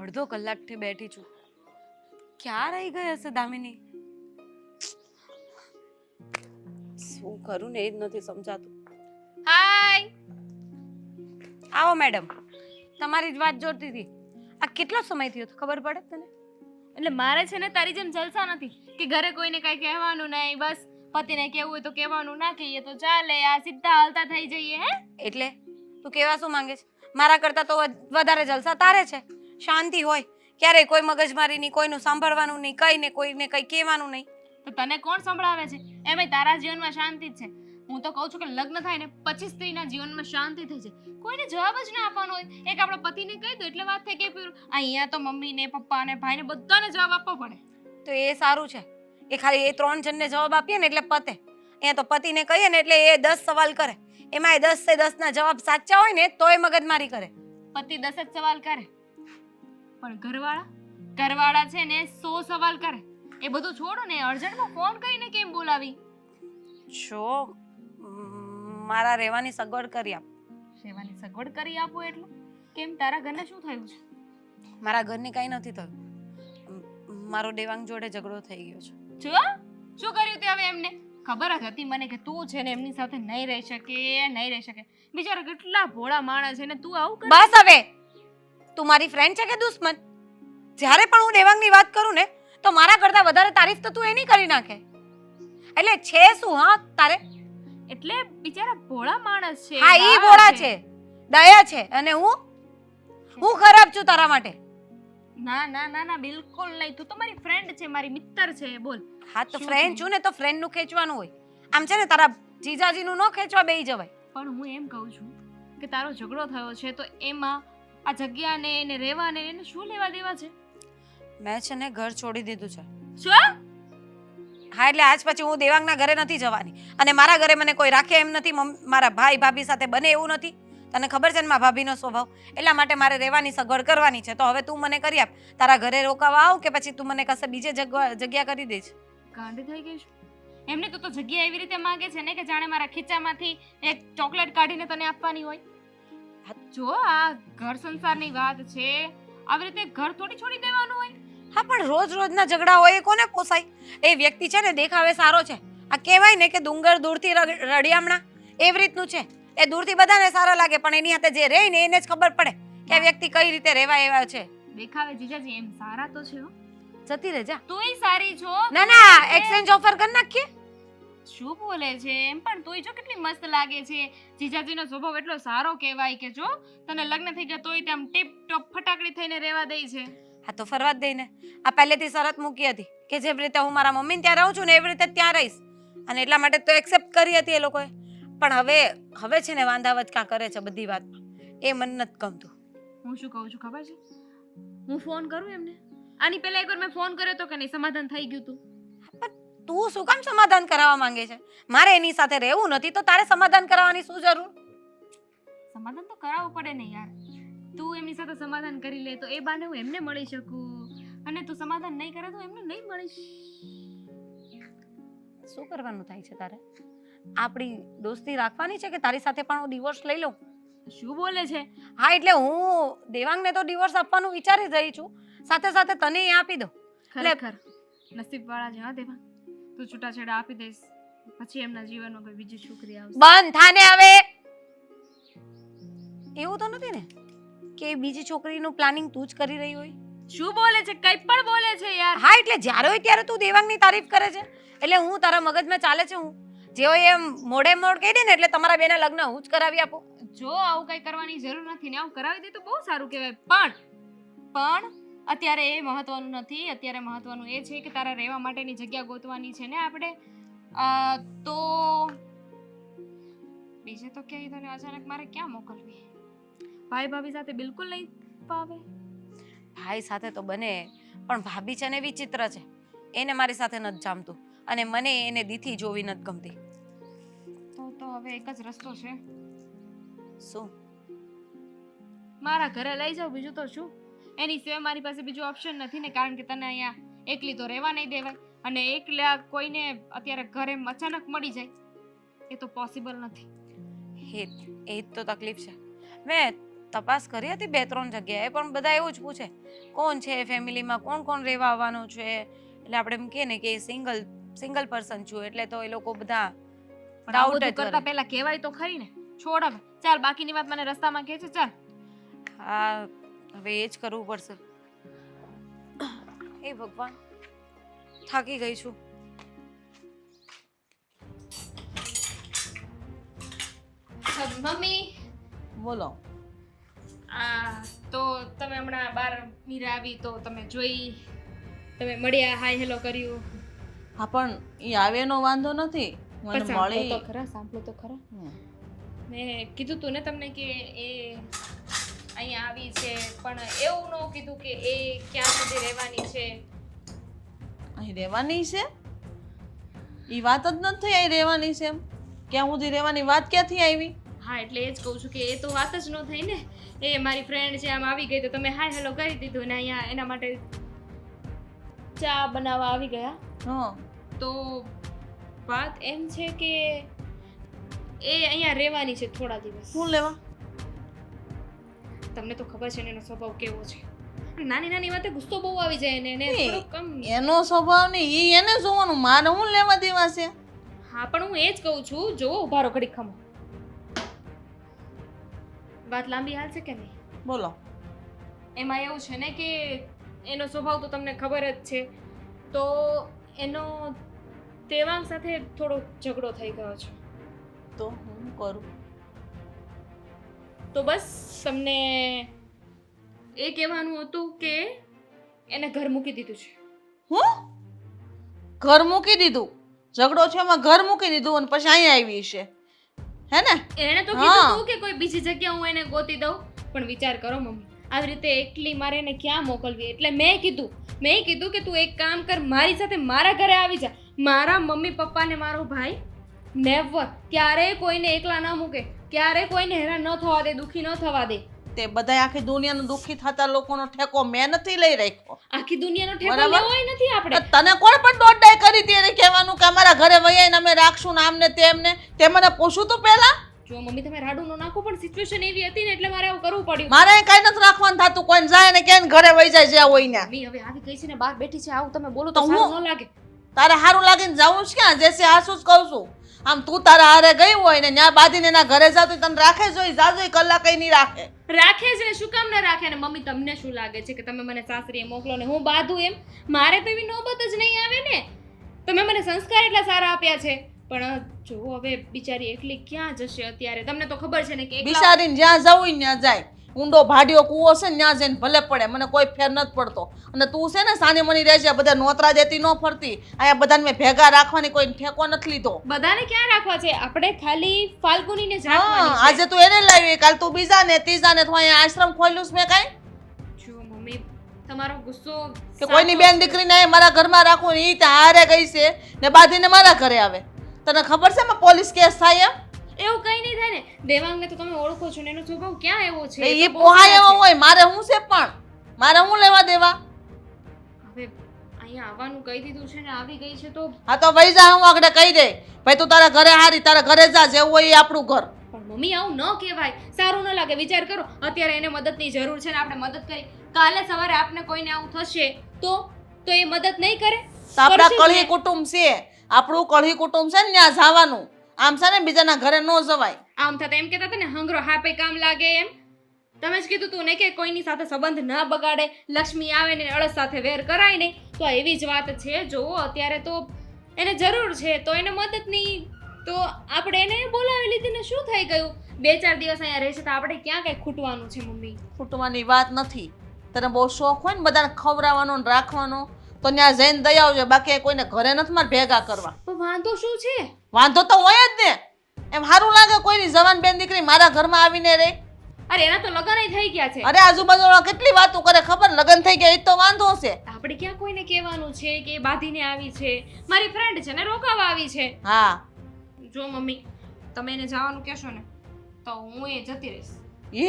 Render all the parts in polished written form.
અડધો કલાકથી બેઠી છું. ક્યાં રહી ગઈ હશે દામિની? શું કરું ને એ જ નથી સમજાતું. હાય, આવો મેડમ. તમારી જ વાત જોતી હતી. આ કેટલો સમય થયો ખબર પડે તને? એટલે મારે છે ને તારી જેમ જલસા નથી કે ઘરે કોઈને કઈ કહેવાનું નહીં, બસ પતિને કહેવું હોય તો કહેવાનું, ના કહીએ તો ચાલે, આ સીધા હાલતા થઈ જઈએ. હે એટલે તું કેવા શું માંગે છે? મારા કરતા તો વધારે જલસા તારે છે. શાંતિ હોય, ક્યારેય કોઈ મગજમારી નહીં, કોઈનું સાંભળવાનું નહીં, કઈ ને કોઈને કઈ કહેવાનું નહીં. તો તને કોણ સંભળાવે છે? એમાંય તારા જીવનમાં શાંતિ જ છે. હું તો કહું છું કે લગ્ન થાય ને પછી સ્ત્રીના જીવનમાં શાંતિ થઈ જાય. કોઈને જવાબ જ ના આપવાનો હોય. એક આપણા પતિને કહી દો એટલે વાત થઈ કે પૂરું. અહીંયા તો મમ્મીને પપ્પાને ભાઈને બધાને જવાબ આપવો પડે. તો એ સારું છે. એ ખાલી એ 3 જણને જવાબ આપીએ ને એટલે પતે. અહીંયા તો પતિને કહીએ ને એટલે એ 10 સવાલ કરે. એમાં એ 10 સે 10 ના જવાબ સાચા હોય ને તોય મગજમારી કરે. પતિ 10 જ સવાલ કરે, પણ ઘરવાળા છે ને 100 સવાલ કરે. એ બધું છોડો ને, અર્જન્ટમાં ફોન કરીને કેમ બોલાવી? જો મારા રહેવાની સગવડ કરી આપ. સેવાની સગવડ કરી આપો એટલે કેમ? તારા ઘરને શું થયું છે? મારા ઘરને કંઈ નથી થયું. મારો દેવાંગ જોડે ઝઘડો થઈ ગયો છે. જો શું કર્યું તે હવે એમને? ખબર જ હતી મને કે તું છે ને એમની સાથે નહીં રહી શકે. બિચારા કેટલા ભોળા માણસ છે ને તું આવું કરે? બસ હવે, તું મારી ફ્રેન્ડ છે કે દુશ્મન? જ્યારે પણ હું દેવાંગની વાત કરું ને તો મારા કરતા વધારે તારીફ તો તું એની કરી નાખે. એટલે છે શું હા તારે? એટલે બિચારા ભોળા માણસ છે. હા, ઈ ભોળા છે, દયા છે, અને હું ખરાબ છું તારા માટે? ના ના ના ના, બિલકુલ નહીં. તું તો મારી ફ્રેન્ડ છે, મારી મિત્ર છે. બોલ. હા તો ફ્રેન્ડ છું ને તો ફ્રેન્ડ નું ખેંચવાનું હોય. આમ છે ને તારા જીજાજીનું ન ખેંચવા બેહી જવાય. પણ હું એમ કહું છું કે તારો ઝઘડો થયો છે તો એમાં આ જગ્યાને એને રહેવાને એને શું લેવા દેવા છે? મેં છે ને ઘર છોડી દીધું છે. શું? હા, એટલે આજ પછી હું દેવાંગના ઘરે નથી જવાની, અને મારા ઘરે મને કોઈ રાખે એમ નથી. મારા ભાઈ ભાભી સાથે બને એવું નથી. તને ખબર છે ને મારા ભાભીનો સ્વભાવ. એટલા માટે મારે રહેવાની સગવડ કરવાની છે. તો હવે તું મને કરી આપ. તારા ઘરે રોકાવા આવ કે પછી તું મને કશે બીજે જગ્યા કરી દેજ. ગાંડી થઈ ગઈ છું. એમને તો જગ્યા એવી રીતે માંગે છે ને કે જાણે મારા ખીચામાંથી એક ચોકલેટ કાઢીને તને આપવાની હોય. જો આ ઘર સંસારની વાત છે, આવી રીતે ઘર થોડી છોડી દેવાનું હોય. હા, પણ રોજના ઝઘડા હોય એ કોને પોસાય? એ વ્યક્તિ છે ને દેખાવે સારો છે. આ કહેવાય ને કે ડુંગર દૂરથી રળિયામણા, એવી રીતનું છે. એ દૂરથી બધાને સારા લાગે, પણ એની સાથે જે રહે ને એને જ ખબર પડે કે આ વ્યક્તિ કઈ રીતે રહેવા એવા છે. દેખાવે જીજાજી એમ સારા તો છે હો. જતી રહે જા. તુંય સારી છો. ના, એક્સચેન્જ ઓફર કરી નાખીએ. શું બોલે છે? એમ પણ તુંય જો કેટલી મસ્ત લાગે છે. જીજાજીનો સ્વભાવ એટલો સારો કહેવાય કે જો તને લગ્ન થઈ ગયા તોય તેમ ટીપ ટોપ ફટાકડી થઈને રહેવા દે છે. હા તો ફરવા જ દઈને. આ પહેલેથી શરત મૂકી હતી કે જેવી રીતે હું મારા મમ્મીને ત્યાં રહું છું ને એવી રીતે ત્યાં રહીશ, અને એટલા માટે તો એક્સેપ્ટ કરી હતી એ લોકોએ. પણ હવે છે ને વાંધાવત કાં કરે છે બધી વાતમાં, એ મને નથી ગમતું. હું શું કહું છું ખબર છે? હું ફોન કરું એમને. આની પહેલા એકવાર મેં ફોન કર્યો તો કે નહીં, સમાધાન થઈ ગયું તું. પણ તું શું કામ સમાધાન કરાવવા માંગે છે? મારે એની સાથે રહેવું નથી તો તારે સમાધાન કરાવવાની શું જરૂર? સમાધાન તો કરાવવું પડે ને યાર. તું એમની સાથે સમાધાન કરી લે તો એ બાને હું એમને મળી શકું, અને તું સમાધાન નહીં કરે તો એમને નહીં મળીશ. શું કરવાનું થાય છે તારે? આપણી દોસ્તી રાખવાની છે કે તારી સાથે પણ હું ડિવોર્સ લઈ લઉં? શું બોલે છે? હા, એટલે હું દેવાંગને તો ડિવોર્સ આપવાનું વિચારી રહી છું, સાથે સાથે તને આપી દઉં. ખરેખર નસીબવાળા છે હા દેવાંગ. તું છૂટાછેડા આપી દઈશ પછી એમના જીવનમાં કોઈ બીજી છોકરી આવશે. બંધ થાને હવે. એવું તો નથી ને કે બીજી છોકરીનું પ્લાનિંગ તું જ કરી રહી હોય? શું બોલે છે? કંઈ પણ બોલે છે યાર. હા, એટલે જ્યારે હોય ત્યારે તું દેવાંગની તારીફ કરે છે. એટલે હું તારા મગજમાં ચાલે છે, હું જે હોય એમ મોડે કહી દે ને એટલે તમારા બેના લગ્ન હું જ કરાવી આપું. જો આવું કઈ કરવાની જરૂર નથી ને આવું કરાવી દે તો બહુ સારું કહેવાય. પણ અત્યારે એ મહત્વનું નથી. અત્યારે મહત્વનું એ છે કે તારા રહેવા માટેની જગ્યા ગોતવાની છે ને આપણે. તો બીજે તો ક્યાંય તને અચાનક મારે ક્યાં મોકલવી? ભાઈ ભાભી સાથે બિલકુલ નહીં ફાવે. ભાઈ સાથે તો બને, પણ ભાભી છે ને વિચિત્ર છે. એને મારી સાથે નથી જામતું, અને મને એને દીથી જોવી નથી ગમતી. તો હવે એક જ રસ્તો છે. શું? મારા ઘરે લઈ જાવ, બીજું તો શું. એની સિવાય મારી પાસે બીજું ઓપ્શન નથી ને, કારણ કે તને અહીંયા એકલી તો રહેવા નહીં દેવાય, અને એકલા કોઈને અત્યારે ઘરે અચાનક મળી જાય એ તો પોસિબલ નથી. એ જ તો તકલીફ છે. મેં તપાસ કરી હતી 2-3 જગ્યાએ, પણ બધા એવું જ પૂછે કોણ છે ફેમિલીમાં, કોણ કોણ રહેવા આવવાનું છે. એટલે આપણે એમ કહીએ ને કે સિંગલ પર્સન છું, એટલે તો એ લોકો બધા પણ આ ડાઉટ બધું જ કરતા કરે. પહેલા કહેવાય તો ખરી ને. છોડ હવે, ચાલ બાકીની વાત મને રસ્તામાં કહે છે. ચાલ. હા, હવે એ જ કરવું પડશે. હે ભગવાન, થાકી ગઈ છું. મમ્મી, બોલો. તો તમે હમણાં બાર મીરા આવી તો તમે જોઈ, તમે મળ્યા, હાય હેલો કર્યું. હા, પણ ઈ આવે એનો વાંધો નથી. મને પણ સાંભળો મળી. તો ખરા, સાંભળો તો ખરા. હમ. મેં કીધું તું ને તમને કે એ અહીંયા આવી છે, પણ એવું ન કીધું કે એ ક્યાં સુધી રહેવાની છે. અહીં રહેવાની છે? ઈ વાત જ નથી થઈ અહીં રહેવાની છે એમ. ક્યાં સુધી રહેવાની વાત ક્યાંથી આવી? હા, એટલે એ જ કહું છું કે એ તો વાત જ ન થઈ ને. એ મારી ફ્રેન્ડ છે, આમ આવી ગઈ તો તમે હાય હેલો કરી દીધું ને અહીંયા એના માટે ચા બનાવવા આવી ગયા. હા. તો વાત એમ છે કે એ અહીંયા રહેવાની છે થોડા દિવસ. શું લેવા? તમને તો ખબર છે ને એનો સ્વભાવ કેવો છે. નાની નાની વાતે ગુસ્સો બહુ આવી જાય એને થોડો કમ. એનો સ્વભાવ નહીં, ઈ એને જોવાનું, મારે શું લેવા દેવા છે? હા, પણ હું એ જ કહું છું, જોવો ઉભા રહો ઘડીક ખમો. વાત લાંબી હાલશે કે નહીં? બોલો. એમાં એવું છે ને કે એનો સ્વભાવ તો તમને ખબર જ છે. તો એનો દેવાંગ સાથે થોડો ઝઘડો થઈ ગયો છે. તો હું કરું? તો બસ તમને એ કહેવાનું હતું કે એને ઘર મૂકી દીધું છે. હું? ઘર મૂકી દીધું? ઝઘડો છે એમાં ઘર મૂકી દીધું અને પછી અહીંયા આવી છે, હે ને? એણે તો કીધું હતું કે કોઈ બીજી જગ્યા હું એને ગોતી દઉં, પણ વિચાર કરો મમ્મી, આવી રીતે એકલી મારે એને ક્યાં મોકલવી. એટલે મેં કીધું કે તું એક કામ કર, મારી સાથે મારા ઘરે આવી જા. મારા મમ્મી પપ્પા ને મારો ભાઈ નેવર ક્યારેય કોઈને એકલા ન મૂકે, ક્યારેય કોઈને હેરાન ન થવા દે, દુખી ન થવા દે. તે બધા આખી દુનિયાનો દુખી થતા લોકોનો ઠેકો મેં નથી લઈ રાખ્યો. આખી દુનિયાનો ઠેકો બરાબર. લેવો નથી આપણે. તને કોણ પણ દોડાઈ કરી હતી એને કહેવાનું કે અમારા ઘરે વૈયાને અમે રાખશું ને આમને તેમને? તે મને પૂછ્યું તું પહેલા? જો મમ્મી તમે રાડું ન નાખો, પણ સિચ્યુએશન એવી હતી ને એટલે મારે આવું કરવું પડ્યું. મારે કઈ નથી રાખવાનું થતું, કોઈને જાય ને કે ઘરે વહી જાય જ્યાં હોય ને. મમ્મી હવે આવી ગઈ છે ને બહાર બેઠી છે, આવું તમે બોલો તો તો હું- સારું ન લાગે. તારે સારું લાગે ને જવું જ ક્યાં? જેસે હાસું જ કહું છું. આમ તું તારા હારે ગઈ હોય ને ન્યા બાંધીને એના ઘરે જાતો તને રાખે જોઈ જાજો કલાક કઈ નહીં રાખે. રાખે છે ને, શું કામ ન રાખે? ને મમ્મી તમને શું લાગે છે કે તમે મને સાસરીએ મોકલો ને હું બાંધું એમ? મારે તો એવી નોબત જ નહીં આવે ને. તમે મને સંસ્કાર એટલા સારા આપ્યા છે, પણ જો હવે બિચારી એકલી ક્યાં જશે અત્યારે? તમને તો ખબર છે ને કે એકલા બિચારીને જ્યાં જવું હોય ત્યાં જાય. ઊંડો ભાડિયો કૂવો છે ને ત્યાં જઈને ભલે પડે, મને કોઈ ફેર નથી પડતો. અને તું છે ને સાની મની રહે છે, બધા નોતરા દેતી ન ફરતી. અહીંયા બધાને મેં ભેગા રાખવાની કોઈ ઠેકો નથી લીધો. બધાને ક્યાં રાખવા છે? આપણે ખાલી ફાલ્ગુનીને જ હા, રાખવાની છે. આજે તું એને લાવી, કાલ તું બીજા ને ત્રીજા ને, તું અહીંયા આશ્રમ ખોલ્યું છે મેં કાંઈ? જો મમ્મી તમારો ગુસ્સો કે કોઈની બેન દીકરીને અહીં મારા ઘરમાં રાખું ને ઈ ત્યાં હારે ગઈ છે ને બાંધીને મારા ઘરે આવે. તને ખબર છે એમાં પોલીસ કેસ થાય એમ? એવું કઈ નહીં થાય ને. દેવાંગને તો તમે ઓળખો છો ને એનો સ્વભાવ ક્યાં એવો છે? એ તો બહુ પોહાય સારા એવો હોય, મારે શું છે પણ? મારે શું લેવા દેવા? છે. હવે અહીંયા આવવાનું કહી દીધું છે ને આવી ગઈ છે તો હા તો વઈ જા, હું આગળ કહી દે ભાઈ તું તારા ઘરે હારી, તારા ઘરે જા, જેવું હોય એ આપણું ઘર. પણ મમ્મી આવું ન કહેવાય, સારું ન લાગે. વિચાર કરો અત્યારે એને મદદની જરૂર છે ને આપણે મદદ કરી, કાલે સવારે આપને કોઈને આવું થશે તો એ મદદ નહીં કરે? તો આપણા કરશે જ કળી ને. કુટુંબ છે, આપણું કળી કુટુંબ છે ને ત્યાં જવાનું. આમ છે ને બીજાના ઘરે ન જવાય. આમ થતા એમ કહેતા હતા ને હંગરો હાપે કામ લાગે એમ. તમે જ કીધું તું ને કે કોઈની સાથે સંબંધ ના બગાડે, લક્ષ્મી આવે ને અળસ સાથે વેર કરાય નહીં. તો આ એવી જ વાત છે. જો અત્યારે તો એને જરૂર છે તો એને મદદની, તો આપણે એને બોલાવી લીધી ને શું થઈ ગયું? 2-4 દિવસ અહીંયા રહેશે તો આપણે ક્યાં કઈ ખૂટવાનું છે મમ્મી? ખૂટવાની વાત નથી. તને બહુ શોખ હોય ને બધાને ખવડાવવાનો ને રાખવાનો તો ત્યાં જઈને દઈ આવજો, બાકી કોઈને ઘરે નથી મારે ભેગા કરવા. પણ વાંધો શું છે? વાંધો તો હોય જ ને. એમ સારું લાગે કોઈની જવાન બેન દીકરી મારા ઘરમાં આવીને રહે? અરે એના તો લગ્ન થઈ ગયા છે. અરે આજુબાજુવાળા કેટલી વાતો કરે ખબર? લગ્ન થઈ ગયા એ જ તો વાંધો છે. આપણે ક્યાં કોઈને કહેવાનું છે કે એ બાંધીને આવી છે? મારી ફ્રેન્ડ છે ને રોકાવા આવી છે. હા, જો મમ્મી તમે એને જવાનું કહેશો ને તો હું એ જતી રહીશ.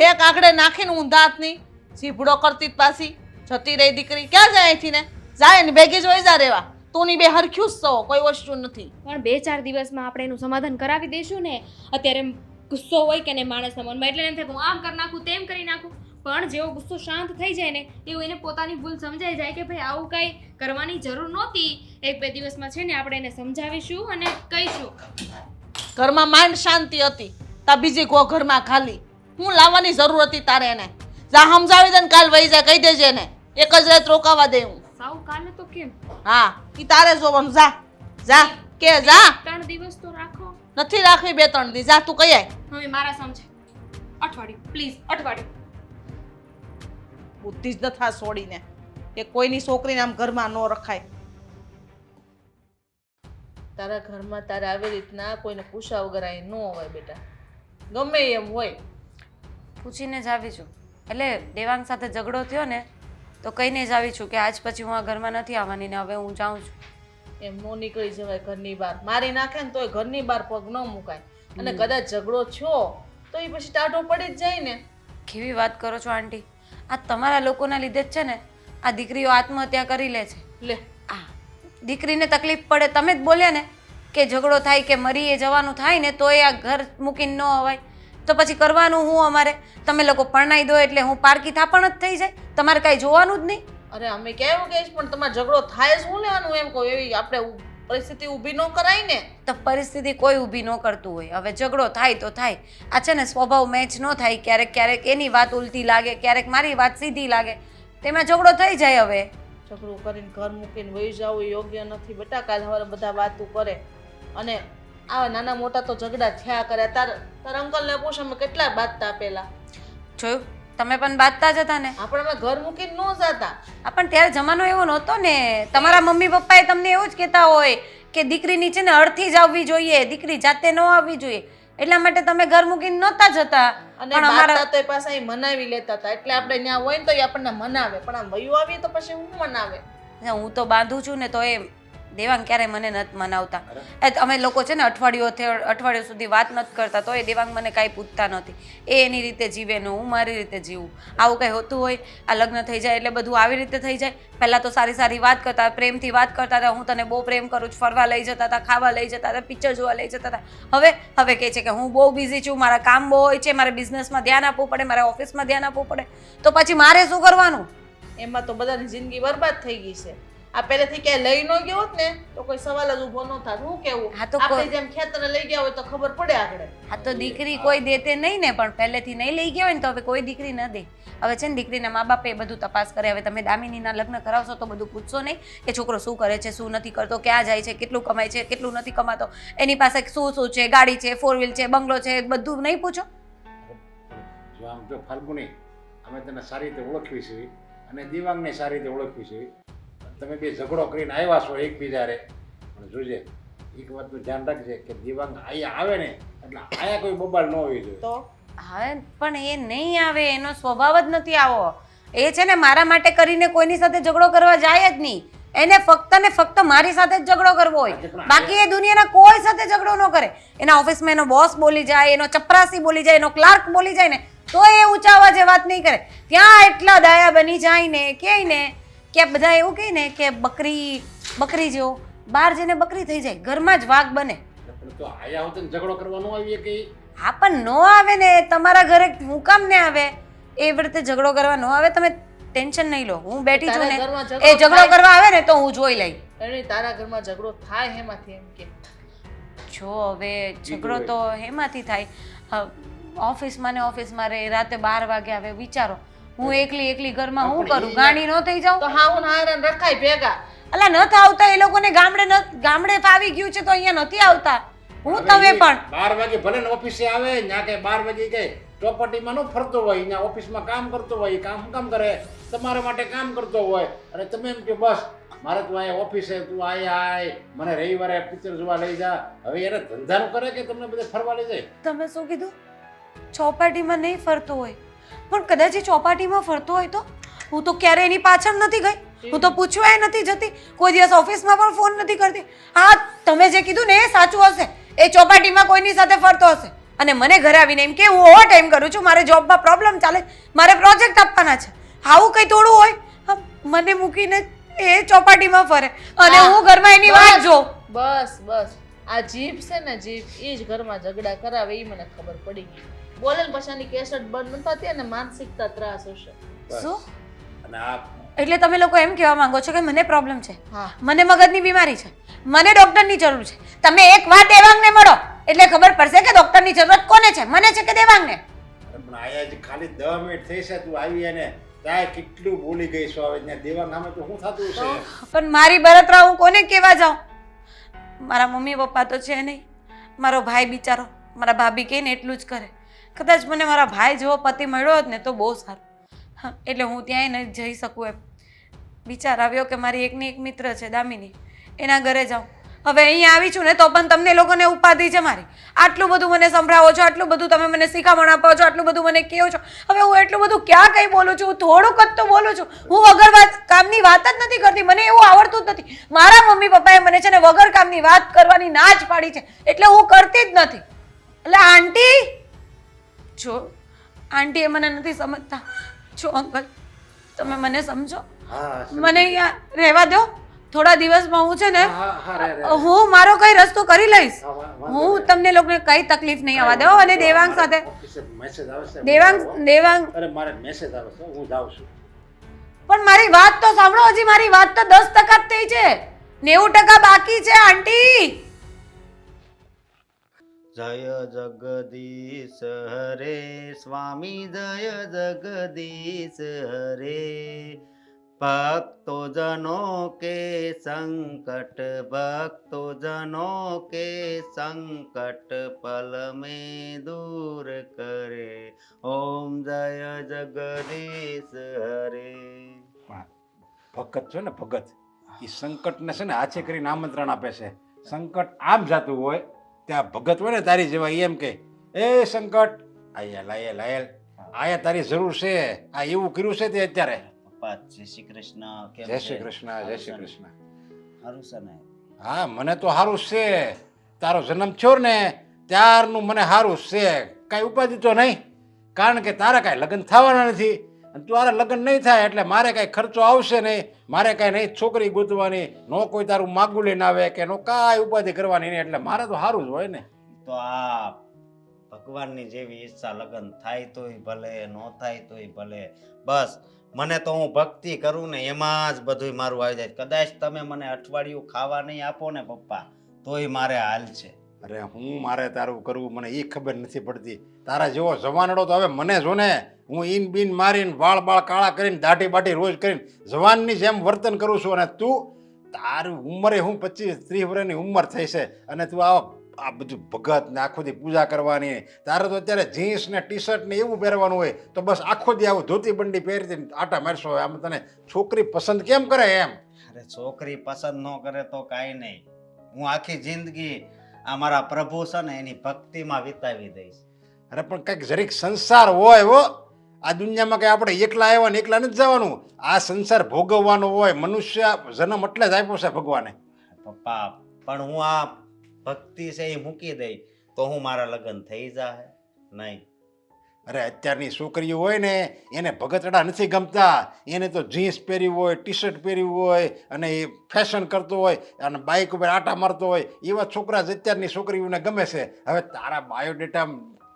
એક આંકડે નાખીને ઊંધાત નહીં સીભડો કરતી જ પાછી જતી રહી દીકરી. ક્યાં જાય અહીંથી ને? જાય ને ભેગી જ વઈ જા રહેવા. તું ની બે હરખ્યું જ છો, કોઈ વસ્તુ નથી. પણ 2-4 દિવસમાં આપણે એનું સમાધાન કરાવી દઈશું ને. અત્યારે ગુસ્સો હોય કે ને માણસના મનમાં એટલે એમ થાય કે હું આમ કરી નાખું તેમ કરી નાખું પણ જેવો ગુસ્સો શાંત થઈ જાય ને એવું એને પોતાની ભૂલ સમજાઈ જાય કે ભાઈ આવું કંઈ કરવાની જરૂર નહોતી. 1-2 દિવસમાં છે ને આપણે એને સમજાવીશું અને કહીશું. ઘરમાં માંડ શાંતિ હતી તા બીજી કો ઘરમાં ખાલી હું લાવવાની જરૂર હતી તારે એને જા સમજાવી દે ને કાલ વહી જાય કહી દેજે ને એક જ રાત રોકાવા દે હું સાવ કાલે તો કેમ હા ઈ તારે જોવાનું જા જા કે જા 3 દિવસ તો રાખો. નથી રાખવી 2-3 દી જા તું કહી આય હવે મારા સમજે અઠવાડિયું પ્લીઝ અઠવાડિયું. બુદ્ધિ જ નથા છોડીને કે કોઈની છોકરીને આમ ઘરમાં ન રખાય. તારા ઘરમાં તારે આવી રીતના કોઈને પૂછા વગર અહીં ન હોય બેટા ગમે એમ હોય પૂછીને જ આવી છું. એટલે દેવાંગ સાથે ઝઘડો થયો ને તો કહીને જ આવી છું કે આજ પછી હું આ ઘરમાં નથી આવવાની ને હવે હું જાઉં છું. એમ નો નીકળી જવાય ઘરની બહાર મારી નાખે ને તોય ઘરની બહાર પગ ન મુકાય અને કદાચ ઝઘડો થયો તો એ પછી ટાઢો પડી જ જાય ને. કેવી વાત કરો છો આંટી? આ તમારા લોકોના લીધે જ છે ને આ દીકરીઓ આત્મહત્યા કરી લે છે. લે આ દીકરીને તકલીફ પડે તમે જ બોલ્યા ને કે ઝઘડો થાય કે મરીએ જવાનું થાય ને તો એ આ ઘર મૂકીને ન અવાય તો પછી કરવાનું હું અમારે? તમે લોકો પરણાઈ દો એટલે હું પારકી થાપણ જ થઈ જાય? તમારે કાંઈ જોવાનું જ નહીં? અરે અમે કેવું કહીશ પણ તમારે ઝઘડો થાય શું લેવાનું એમ કહો એવી આપણે પરિસ્થિતિ ઊભી ન કરાય ને. તો પરિસ્થિતિ કોઈ ઊભી ન કરતું હોય. હવે ઝઘડો થાય તો થાય. આ છે ને સ્વભાવ મેચ ન થાય. ક્યારેક ક્યારેક એની વાત ઉલટી લાગે, ક્યારેક મારી વાત સીધી લાગે, તેમાં ઝઘડો થઈ જાય. હવે ઝઘડો કરીને ઘર મૂકીને વહી જવું યોગ્ય નથી બેટા. કાલ સવારે બધા વાતું કરે અને આવા નાના મોટા તો ઝઘડા થયા કરે. તારા અંકલને પૂછ અમે કેટલા બાંધતા પેલા જોયું? તમે પણ બાંધતા જ હતા ને. આપણે અમે ઘર મૂકીને ન જતા. આ પણ ત્યારે જમાનો એવો નહોતો ને. તમારા મમ્મી પપ્પાએ તમને એવું જ કહેતા હોય કે દીકરીની છે ને અડથી જ આવવી જોઈએ, દીકરી જાતે ન આવવી જોઈએ. એટલા માટે તમે ઘર મૂકીને નહોતા જતા. અને બાંધતા તો એ પાછા મનાવી લેતા હતા એટલે આપણે ત્યાં હોય ને તો એ આપણને મનાવે પણ આમ વયું આવીએ તો પછી હું મનાવે. હું તો બાંધું છું ને તો એ દેવાંગ ક્યારે મને નથી મનાવતા. અમે લોકો છે ને અઠવાડિયું સુધી વાત નથી કરતા તો એ દેવાંગ મને કાંઈ પૂછતા નથી. એ એની રીતે જીવે ને હું મારી રીતે જીવું. આવું કંઈ હોતું હોય? આ લગ્ન થઈ જાય એટલે બધું આવી રીતે થઈ જાય? પહેલાં તો સારી સારી વાત કરતા, પ્રેમથી વાત કરતા હતા. હું તને બહુ પ્રેમ કરું છું, ફરવા લઈ જતા હતા, ખાવા લઈ જતા હતા, પિક્ચર જોવા લઈ જતા હતા. હવે કહે છે કે હું બહુ બિઝી છું, મારા કામ બહુ હોય છે, મારે બિઝનેસમાં ધ્યાન આપવું પડે, મારે ઓફિસમાં ધ્યાન આપવું પડે. તો પછી મારે શું કરવાનું? એમાં તો બધાની જિંદગી બરબાદ થઈ ગઈ છે. આ પહેલેથી ક્યાંય લઈ ન ગયો હોત ને તો કોઈ સવાલ જ ઊભો ન થાત. હું કેવું આપણે જેમ ખેતરે લઈ ગયા હોય તો ખબર પડે આગળ. આ તો દીકરી કોઈ દેતે નહીં ને પણ પહેલેથી નહીં લઈ ગયા હોય ને તો હવે કોઈ દીકરી ન દે. હવે છે ને દીકરીના મા બાપે બધું તપાસ કરે. હવે તમે દામિનીના લગ્ન કરાવશો તો બધું પૂછશો નહીં કે છોકરો શું કરે છે, શું નથી કરતો, ક્યાં જાય છે, કેટલું કમાય છે, કેટલું નથી કમાતો, એની પાસે શું છે, ગાડી છે, 4 વ્હીલ છે, બંગલો છે, બધું નહીં પૂછો? જો આમ જો ફાલ્ગુની અમે તને સારી રીતે ઓળખવી છે અને દેવાંગને સારી રીતે ઓળખવી છે. તમે બે ઝઘડો કરીને આવ્યા છો એકબીજારે પણ જોજે એક વાતનું ધ્યાન રાખજે કે દેવાંગ અહીંયા આવે ને એટલે અહીંયા કોઈ બબાલ ન હોવી જોઈએ. તો હા પણ એ નહીં આવે. એનો સ્વભાવ જ નથી આવો. એ છે ને મારા માટે કરીને કોઈની સાથે ઝઘડો કરવા જાય જ નહીં. એને ફક્ત ને ફક્ત મારી સાથે જ ઝઘડો કરવો હોય. બાકી એ દુનિયાના કોઈ સાથે ઝઘડો ન કરે. એના ઓફિસમાં એનો બોસ બોલી જાય, એનો ચપરાસી બોલી જાય, એનો ક્લાર્ક બોલી જાય ને તો એ ઊંચા અવાજે વાત નહીં કરે. ત્યાં એટલા દયા બની જાય ને કહે ને કે બધા એવું કહે ને કે બકરી જેવો બહાર જઈને બકરી થઈ જાય, ઘરમાં જ વાઘ બને. તો આયા હોત ને ઝઘડો કરવાનો આવીએ કે હા પણ ન આવે ને તમારા ઘરે હું કામ ને આવે? એવી રીતે ઝઘડો કરવા ન આવે. તમે ટેન્શન નહીં લો, હું બેઠી છું ને. એ ઝઘડો કરવા આવે ને તો હું જોઈ લઈ. એને તારા ઘરમાં ઝઘડો થાય એમાંથી એમ કે જો હવે ઝઘડો તો એમાંથી થાય. ઓફિસમાં ને ઓફિસમાં રહે, રાતે 12 વાગે આવે. વિચારો હું એકલી ઘરમાં હું કરું? ગાંડી ન થઈ જાઉં? તો હા હું હારણ રખાય ભેગા. અલા નથી આવતા એ લોકોને. ગામડે ફાવી ગયું છે તો અહીંયા નથી આવતા. હું તમે પણ 12 વાગે ભલે ને ઓફિસે આવે ત્યાં કે 12 વાગે કે ચોપાટીમાં ન ફરતો હોય, ત્યાં ઓફિસમાં કામ કરતો હોય. કામ શું કામ કરે? તમારા માટે કામ કરતો હોય. અને તમે એમ કે બસ મારે તું અહીંયા ઓફિસે, તું અહીંયા આય, મને રવિવારે પિક્ચર જોવા લઈ જા. હવે એને ધંધાનું કરે કે તમને બધે ફરવા લઈ જાય? તમે શું કીધું? ચોપાટીમાં નહીં ફરતો હોય? પણ કદાચ એ ચોપાટીમાં ફરતો હોય તો? હું તો ક્યારે એની પાછળ નથી ગઈ. હું તો પૂછવાય નથી જતી. કોઈ દિવસ ઓફિસમાં પણ ફોન નથી કરતી. હા તમે જે કીધું ને એ સાચું હશે. એ ચોપાટીમાં કોઈની સાથે ફરતો હશે અને મને ઘરે આવીને એમ કે હું ઓવર ટાઈમ કરું છું, મારે જોબમાં પ્રોબ્લેમ ચાલે, મારે પ્રોજેક્ટ આપવાના છે. આવું કંઈ થોડું હોય? મને મૂકીને એ ચોપાટીમાં ફરે અને હું ઘરમાં એની વાત જોઉં. બસ આ જીભ છે ને જીભ એ જ ઘરમાં ઝઘડા કરાવે એ મને ખબર પડી ગઈ. બોલે ને પછી આની કેસેટ બંધ નતા થયા ને માનસિકતા ત્રાસ હશે. બસ. શું? અને આ એટલે તમે લોકો એમ કહેવા માંગો છો કે મને પ્રોબ્લેમ છે, હા મને મગજની બીમારી છે, મને ડોક્ટરની જરૂર છે. તમે એક વાર દેવાંગને મળો એટલે ખબર પડશે કે ડોક્ટરની જરૂરત કોને છે, મને છે કે દેવાંગને. અરે પણ આયા જ ખાલી 10 મિનિટ થઈ છે તું આવી અને ત્યાં કેટલું બોલી ગઈ છો. હવે ત્યાં દેવા નામે તો શું થતું છે? પણ મારી બળતરા હું કોને કહેવા જાઉં? મારા મમ્મી પપ્પા તો છે નહીં, મારો ભાઈ બિચારો મારા ભાભી કહે ને એટલું જ કરે. કદાચ મને મારા ભાઈ જેવો પતિ મળ્યો હોત ને તો બહુ સારું. હા, એટલે હું ત્યાંય ન જઈ શકું એમ વિચાર આવ્યો કે મારી એકની એક મિત્ર છે દામિની, એના ઘરે જાઉં. હવે અહીંયા આવી છું ને તો પણ તમને લોકોને ઉપાધિ છે મારી. આટલું બધું મને સંભળાવો છો, આટલું બધું તમે મને શિખામણ આપો છો, આટલું બધું મને કહો છો. હવે હું એટલું બધું ક્યાં કંઈ બોલું છું? થોડુંક જ તો બોલું છું. હું વગર કામની વાત જ નથી કરતી, મને એવું આવડતું જ નથી. મારા મમ્મી પપ્પાએ મને છે ને વગર કામની વાત કરવાની ના જ પાડી છે, એટલે હું કરતી જ નથી. એટલે આંટી જો, આંટી એ મને નથી સમજતા. જો અંકલ, તમે મને સમજો, હા મને અહીંયા રહેવા દો. થોડા દિવસમાં હું છે ને હા હા રે રે. હું મારો કઈ રસ્તો કરી લઈશ. હા, વાંધો હું નહીં. તમને લોકોને કઈ તકલીફ નહીં આવવા દઉં. અને દેવાંગ સાથે ઓફિસે મેસેજ આવે છે. દેવાંગ અરે મારે મેસેજ આવે છે, હું જાઉં છું. પણ મારી વાત તો સાંભળો. હજી મારી વાત તો 10% જ થઈ છે, 90% બાકી છે આંટી. જય જગદીશ હરે સ્વામી, જય જગદીશ હરે. ભક્તો જનો કે સંકટ, ભક્તો જનો કે સંકટ પલ में दूर करे. ઓમ જય જગદીશ હરે. ભગત છે ને ભગત, એ સંકટને છે ને હાથે કરીને આમંત્રણ આપે છે. સંકટ આમ જાતું હોય ત્યાં ભગત હોય ને તારી જેવા ઈ એમ કે એ સંકટ આયા લાયે લાયલ આયા તારી જરૂર છે. આ એવું કર્યું છે તે અત્યારે. પપ્પા જય શ્રી કૃષ્ણ. કેમ જય છે? શ્રી કૃષ્ણ, જય શ્રી કૃષ્ણ. સારું છે ને? હા મને તો સારું છે. તારો જન્મ થયો ને ત્યારનું મને સારું છે. કાંઈ ઉપાધિ તો નહીં, કારણ કે તારા કાંઈ લગ્ન થવાના નથી. અને તારા લગ્ન નહીં થાય એટલે મારે કાંઈ ખર્ચો આવશે નહીં, મારે કાંઈ નહીં છોકરી ગોતવાની, નો કોઈ તારું માગું લઈને આવે કે નો કાંઈ ઉપાધિ કરવાની નહીં. એટલે મારે તો સારું જ હોય ને. તો આ ભગવાનની જેવી ઈચ્છા, લગ્ન થાય તોય ભલે, ન થાય તોય ભલે. બસ મને તો હું ભક્તિ કરું ને એમાં જ બધું મારું આવી જાય. કદાચ તમે મને અઠવાડિયું ખાવા નહીં આપો ને પપ્પા તોય મારે હાલ છે. અરે હું મારે તારું કરવું મને એ ખબર નથી પડતી. તારા જેવો જવાનડો તો હવે મને જો ને, હું ઈન બીન મારીને વાળ બાળ કાળા કરીને દાઢી બાઢી રોજ કરીને જવાનની જેમ વર્તન કરું છું. અને તું તારી ઉંમરે હું 25-30 વર્ષની ઉંમર થઈ છે અને તું આ બધું ભગત ને આખો દી પૂજા કરવાની. તારે તો અત્યારે જીન્સ ને ટી શર્ટ ને એવું પહેરવાનું હોય તો બસ આખો દી આવું ધોતી બંડી પહેરી આટા મારશો. આમ તને છોકરી પસંદ કેમ કરે એમ? અરે છોકરી પસંદ ન કરે તો કાંઈ નહીં, હું આખી જિંદગી આ મારા પ્રભુ છે ને એની ભક્તિમાં વિતાવી દઈશ. અરે પણ કંઈક જરીક સંસાર હોય હો. આ દુનિયામાં કંઈ આપણે એકલા આવ્યા ને એકલા નથી જવાનું. આ સંસાર ભોગવવાનો હોય. મનુષ્ય જન્મ એટલે જ આપ્યો છે ભગવાને. પપ્પા પણ હું આ ભક્તિ છે એ મૂકી દઈ તો હું મારા લગ્ન થઈ જાય નહીં. અરે અત્યારની છોકરીઓ હોય ને એને ભગતડા નથી ગમતા. એને તો જીન્સ પહેર્યું હોય, ટી શર્ટ પહેર્યું હોય અને એ ફેશન કરતો હોય અને બાઇક ઉપર આટા મારતો હોય એવા છોકરા જ અત્યારની છોકરીઓને ગમે છે. હવે તારા બાયોડેટા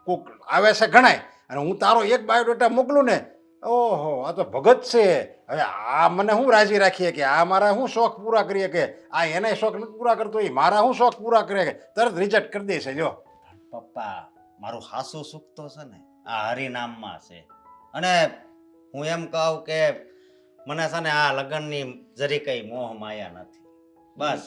કોક આવે છે ઘણાય અને હું તારો એક બાયોડેટા મોકલું ને, ઓહો આ તો ભગત છે. હવે આ મને શું રાજી રાખીએ કે આ મારા શું શોખ પૂરા કરીએ કે આ એને શોખ નથી પૂરા કરતો, એ મારા શું શોખ પૂરા કરે કે તરત રિજેક્ટ કરી દે છે. જો પપ્પા મારું હાસું સુખ તો છે ને આ હરિનામમાં છે. અને હું એમ કહું કે મને છે ને આ લગ્નની જરી કઈ મોહ માયા નથી. બસ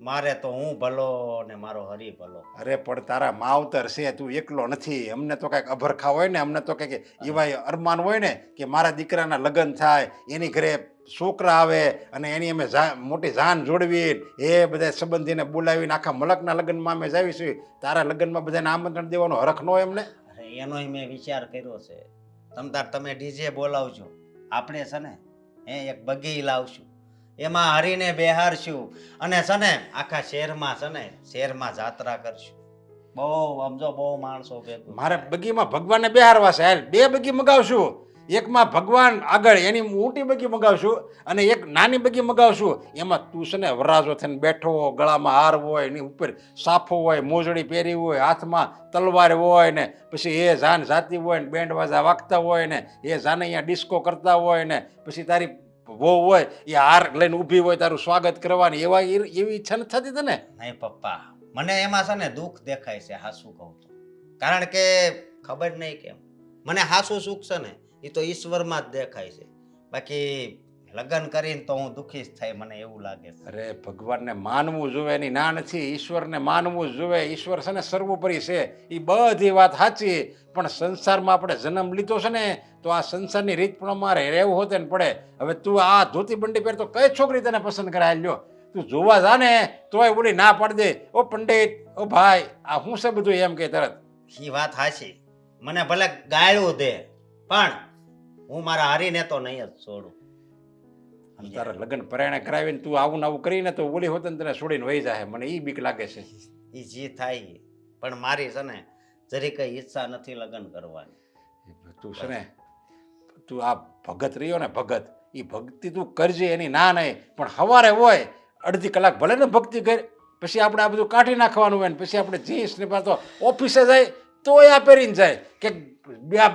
મારે તો હું ભલો ને મારો હરી ભલો. અરે પણ તારા માવતર છે, તું એકલો નથી. અમને તો કંઈક અભરખા હોય ને, અમને તો કંઈક એવા અરમાન હોય ને કે મારા દીકરાના લગ્ન થાય, એની ઘરે છોકરા આવે અને એની અમે મોટી જાન જોડવી, એ બધા સંબંધીને બોલાવીને આખા મલકના લગ્નમાં અમે જાવીશું. તારા લગ્નમાં બધાને આમંત્રણ દેવાનો હરખ ન હોય એમને? અરે એનોય મેં વિચાર કર્યો છે. તમે ડીજે બોલાવજો, આપણે છે ને એક બગી લાવશું, એમાં હરીને બેહારશું અને છે ને આખા શહેરમાં જાત્રા કરશું. બહુ સમજો, બહુ માણસો ભેગું. મારે બગીમાં ભગવાનને બેહારવા છે. હાલ 2 બગી મગાવશું. એકમાં ભગવાન આગળ એની મોટી બગી મગાવશું અને એક નાની બગી મગાવશું. એમાં તું છે ને વરાજો થઈને બેઠો હો, ગળામાં હાર હોય, એની ઉપર સાફો હોય, મોજડી પહેરી હોય, હાથમાં તલવાર હોય ને પછી એ જાન જાતી હોય ને બેન્ડ વાજા વાગતા હોય ને એ જાને અહીંયા ડિસ્કો કરતા હોય ને પછી તારી વહુ હોય એ હાર લઈને ઊભી હોય તારું સ્વાગત કરવાની એવી ઈચ્છા નથી થતી તને? નહીં પપ્પા, મને એમાં છે ને દુઃખ દેખાય છે, હાસું કહું તો. કારણ કે ખબર નહીં કેમ મને હાસું સુખ છે ને એ તો ઈશ્વરમાં જ દેખાય છે. બાકી લગ્ન કરીને તો હું દુઃખી જ થાય, મને એવું લાગે છે. અરે ભગવાનને માનવું જોવે એની ના નથી, ઈશ્વરને માનવું જ જોવે. ઈશ્વર છે ને સર્વોપરી છે, એ બધી વાત સાચી, પણ સંસારમાં આપણે જન્મ લીધો છે ને તો આ સંસારની રીત પ્રમાણે રહેવું હોતે ને પડે. હવે તું આ ધોતી બંડી પહેરતો કઈ છોકરી તને પસંદ કરે? લ્યો તું જોવા જા ને તોય બોલી ના પાડી દે, ઓ પંડિત, ઓ ભાઈ, આ શું છે બધું એમ કે તરત. એ વાત હાચી, મને ભલે ગાળ્યું દે પણ હું મારા હારીને તો નહીં જ છોડું. તારા લગ્ન પરાયણે કરાવીને તું આવું ને આવું કરીને તો બોલી હોત ને તને છોડીને વહી જાય. મને એ બીક લાગે છે. એ જે થાય પણ મારી છે ને જરી કઈ ઈચ્છા નથી લગ્ન કરવાની. તું છે ને તું આ ભગત રહ્યો ને ભગત, એ ભક્તિ તું કરજે, એની ના નહીં, પણ સવારે હોય અડધી કલાક ભલે ને ભક્તિ કરી, પછી આપણે આ બધું કાઢી નાખવાનું હોય ને પછી આપણે જીન્સ ને પાછો ઓફિસે જાય તોય આ પહેરીને જાય, કે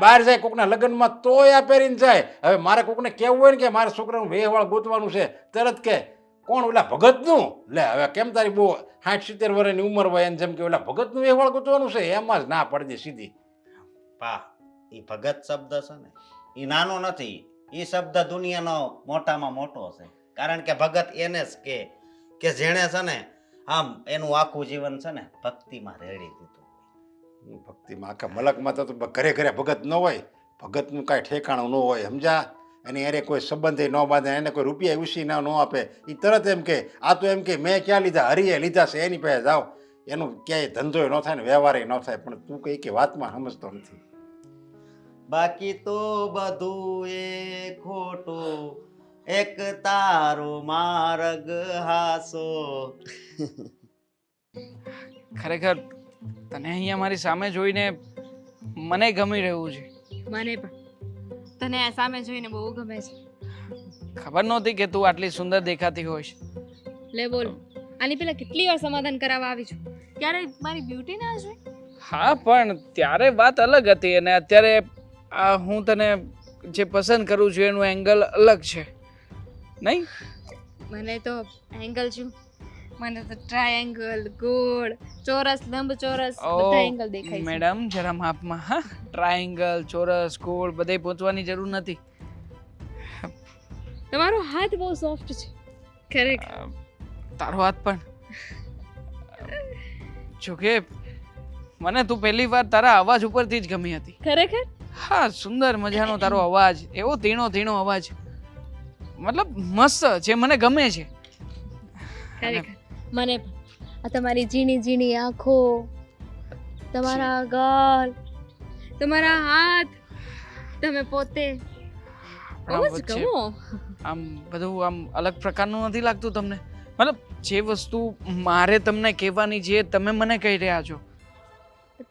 બહાર જાય કોકના લગ્નમાં તોય આ પહેરીને જાય. હવે મારે કોકને કહેવું હોય ને કે મારા છોકરાનું વેહવાળ ગોતવાનું છે, તરત કે કોણ ઓલા ભગતનું? લે હવે કેમ તારી બહુ 60-70 વર્ષની ઉંમર હોય એને જેમ કે ઓલા ભગતનું વેહવાળ ગોતવાનું છે, એમાં જ ના પડી દે સીધી. પા એ ભગત શબ્દ છે ને એ નાનો નથી, એ શબ્દ દુનિયાનો મોટામાં મોટો છે. કારણ કે ભગત એને જ કે જેણે છે ને આમ એનું આખું જીવન છે ને ભક્તિમાં રેડી દીધું. ભક્તિમાં આખા મલકમાં તો ઘરે ઘરે ભગત ન હોય, ભગતનું કાંઈ ઠેકાણું ન હોય, સમજા? એની અરે કોઈ સંબંધે ન બાંધે, એને કોઈ રૂપિયા ઉછી ન આપે, એ તરત એમ કે આ તો એમ કે મેં ક્યાં લીધા, હરીએ લીધા છે એની પાસે જાઓ. એનું ક્યાંય ધંધો ન થાય ને વ્યવહાર ન થાય, પણ તું કઈ કે વાતમાં સમજતો નથી. બાકી તો બધું એ ખોટું, એક તારો માર્ગ હાસો. ખરેખર તને અહીંયા મારી સામે જોઈને મને ગમી રહ્યું છે. મને પણ તને આ સામે જોઈને બહુ ગમે છે. ખબર નહોતી કે તું આટલી સુંદર દેખાતી હોઈશ. લે બોલ, આની પેલા કેટલી વાર સમાધાન કરાવવા આવી છું, ક્યારે મારી બ્યુટી ના જોઈ? હા પણ ત્યારે વાત અલગ હતી અને અત્યારે આ હું તને જે પસંદ કરું છું એનું એંગલ અલગ છે નહીં? મને તો એંગલ છું, મને તો ટ્રાયેંગલ, ગોળ, ચોરસ, લંબચોરસ બધા એંગલ દેખાય છે. મેડમ જરા માપમાં. હા, ટ્રાયેંગલ, ચોરસ, ગોળ બધે પહોંચવાની જરૂર નથી. તમારો હાથ બહુ સોફ્ટ છે ખરેખર. તારો હાથ પણ. જોકે મને તું પહેલી વાર તારા અવાજ ઉપરથી જ ગમી હતી. ખરેખર? હા, સુંદર મજાનો તારો અવાજ, એવો તીણો તીણો અવાજ, મતલબ મસ્ત છે, મને ગમે છે. ખરેખર મને પણ આ તમારી ઝીણી ઝીણી આંખો, તમારા ગાલ, તમારા હાથ, તમે પોતે બહુ જ ગમો. આમ બધું આમ અલગ પ્રકારનું નથી લાગતું તમને? મતલબ જે વસ્તુ મારે તમને કહેવાની છે તમે મને કહી રહ્યા છો.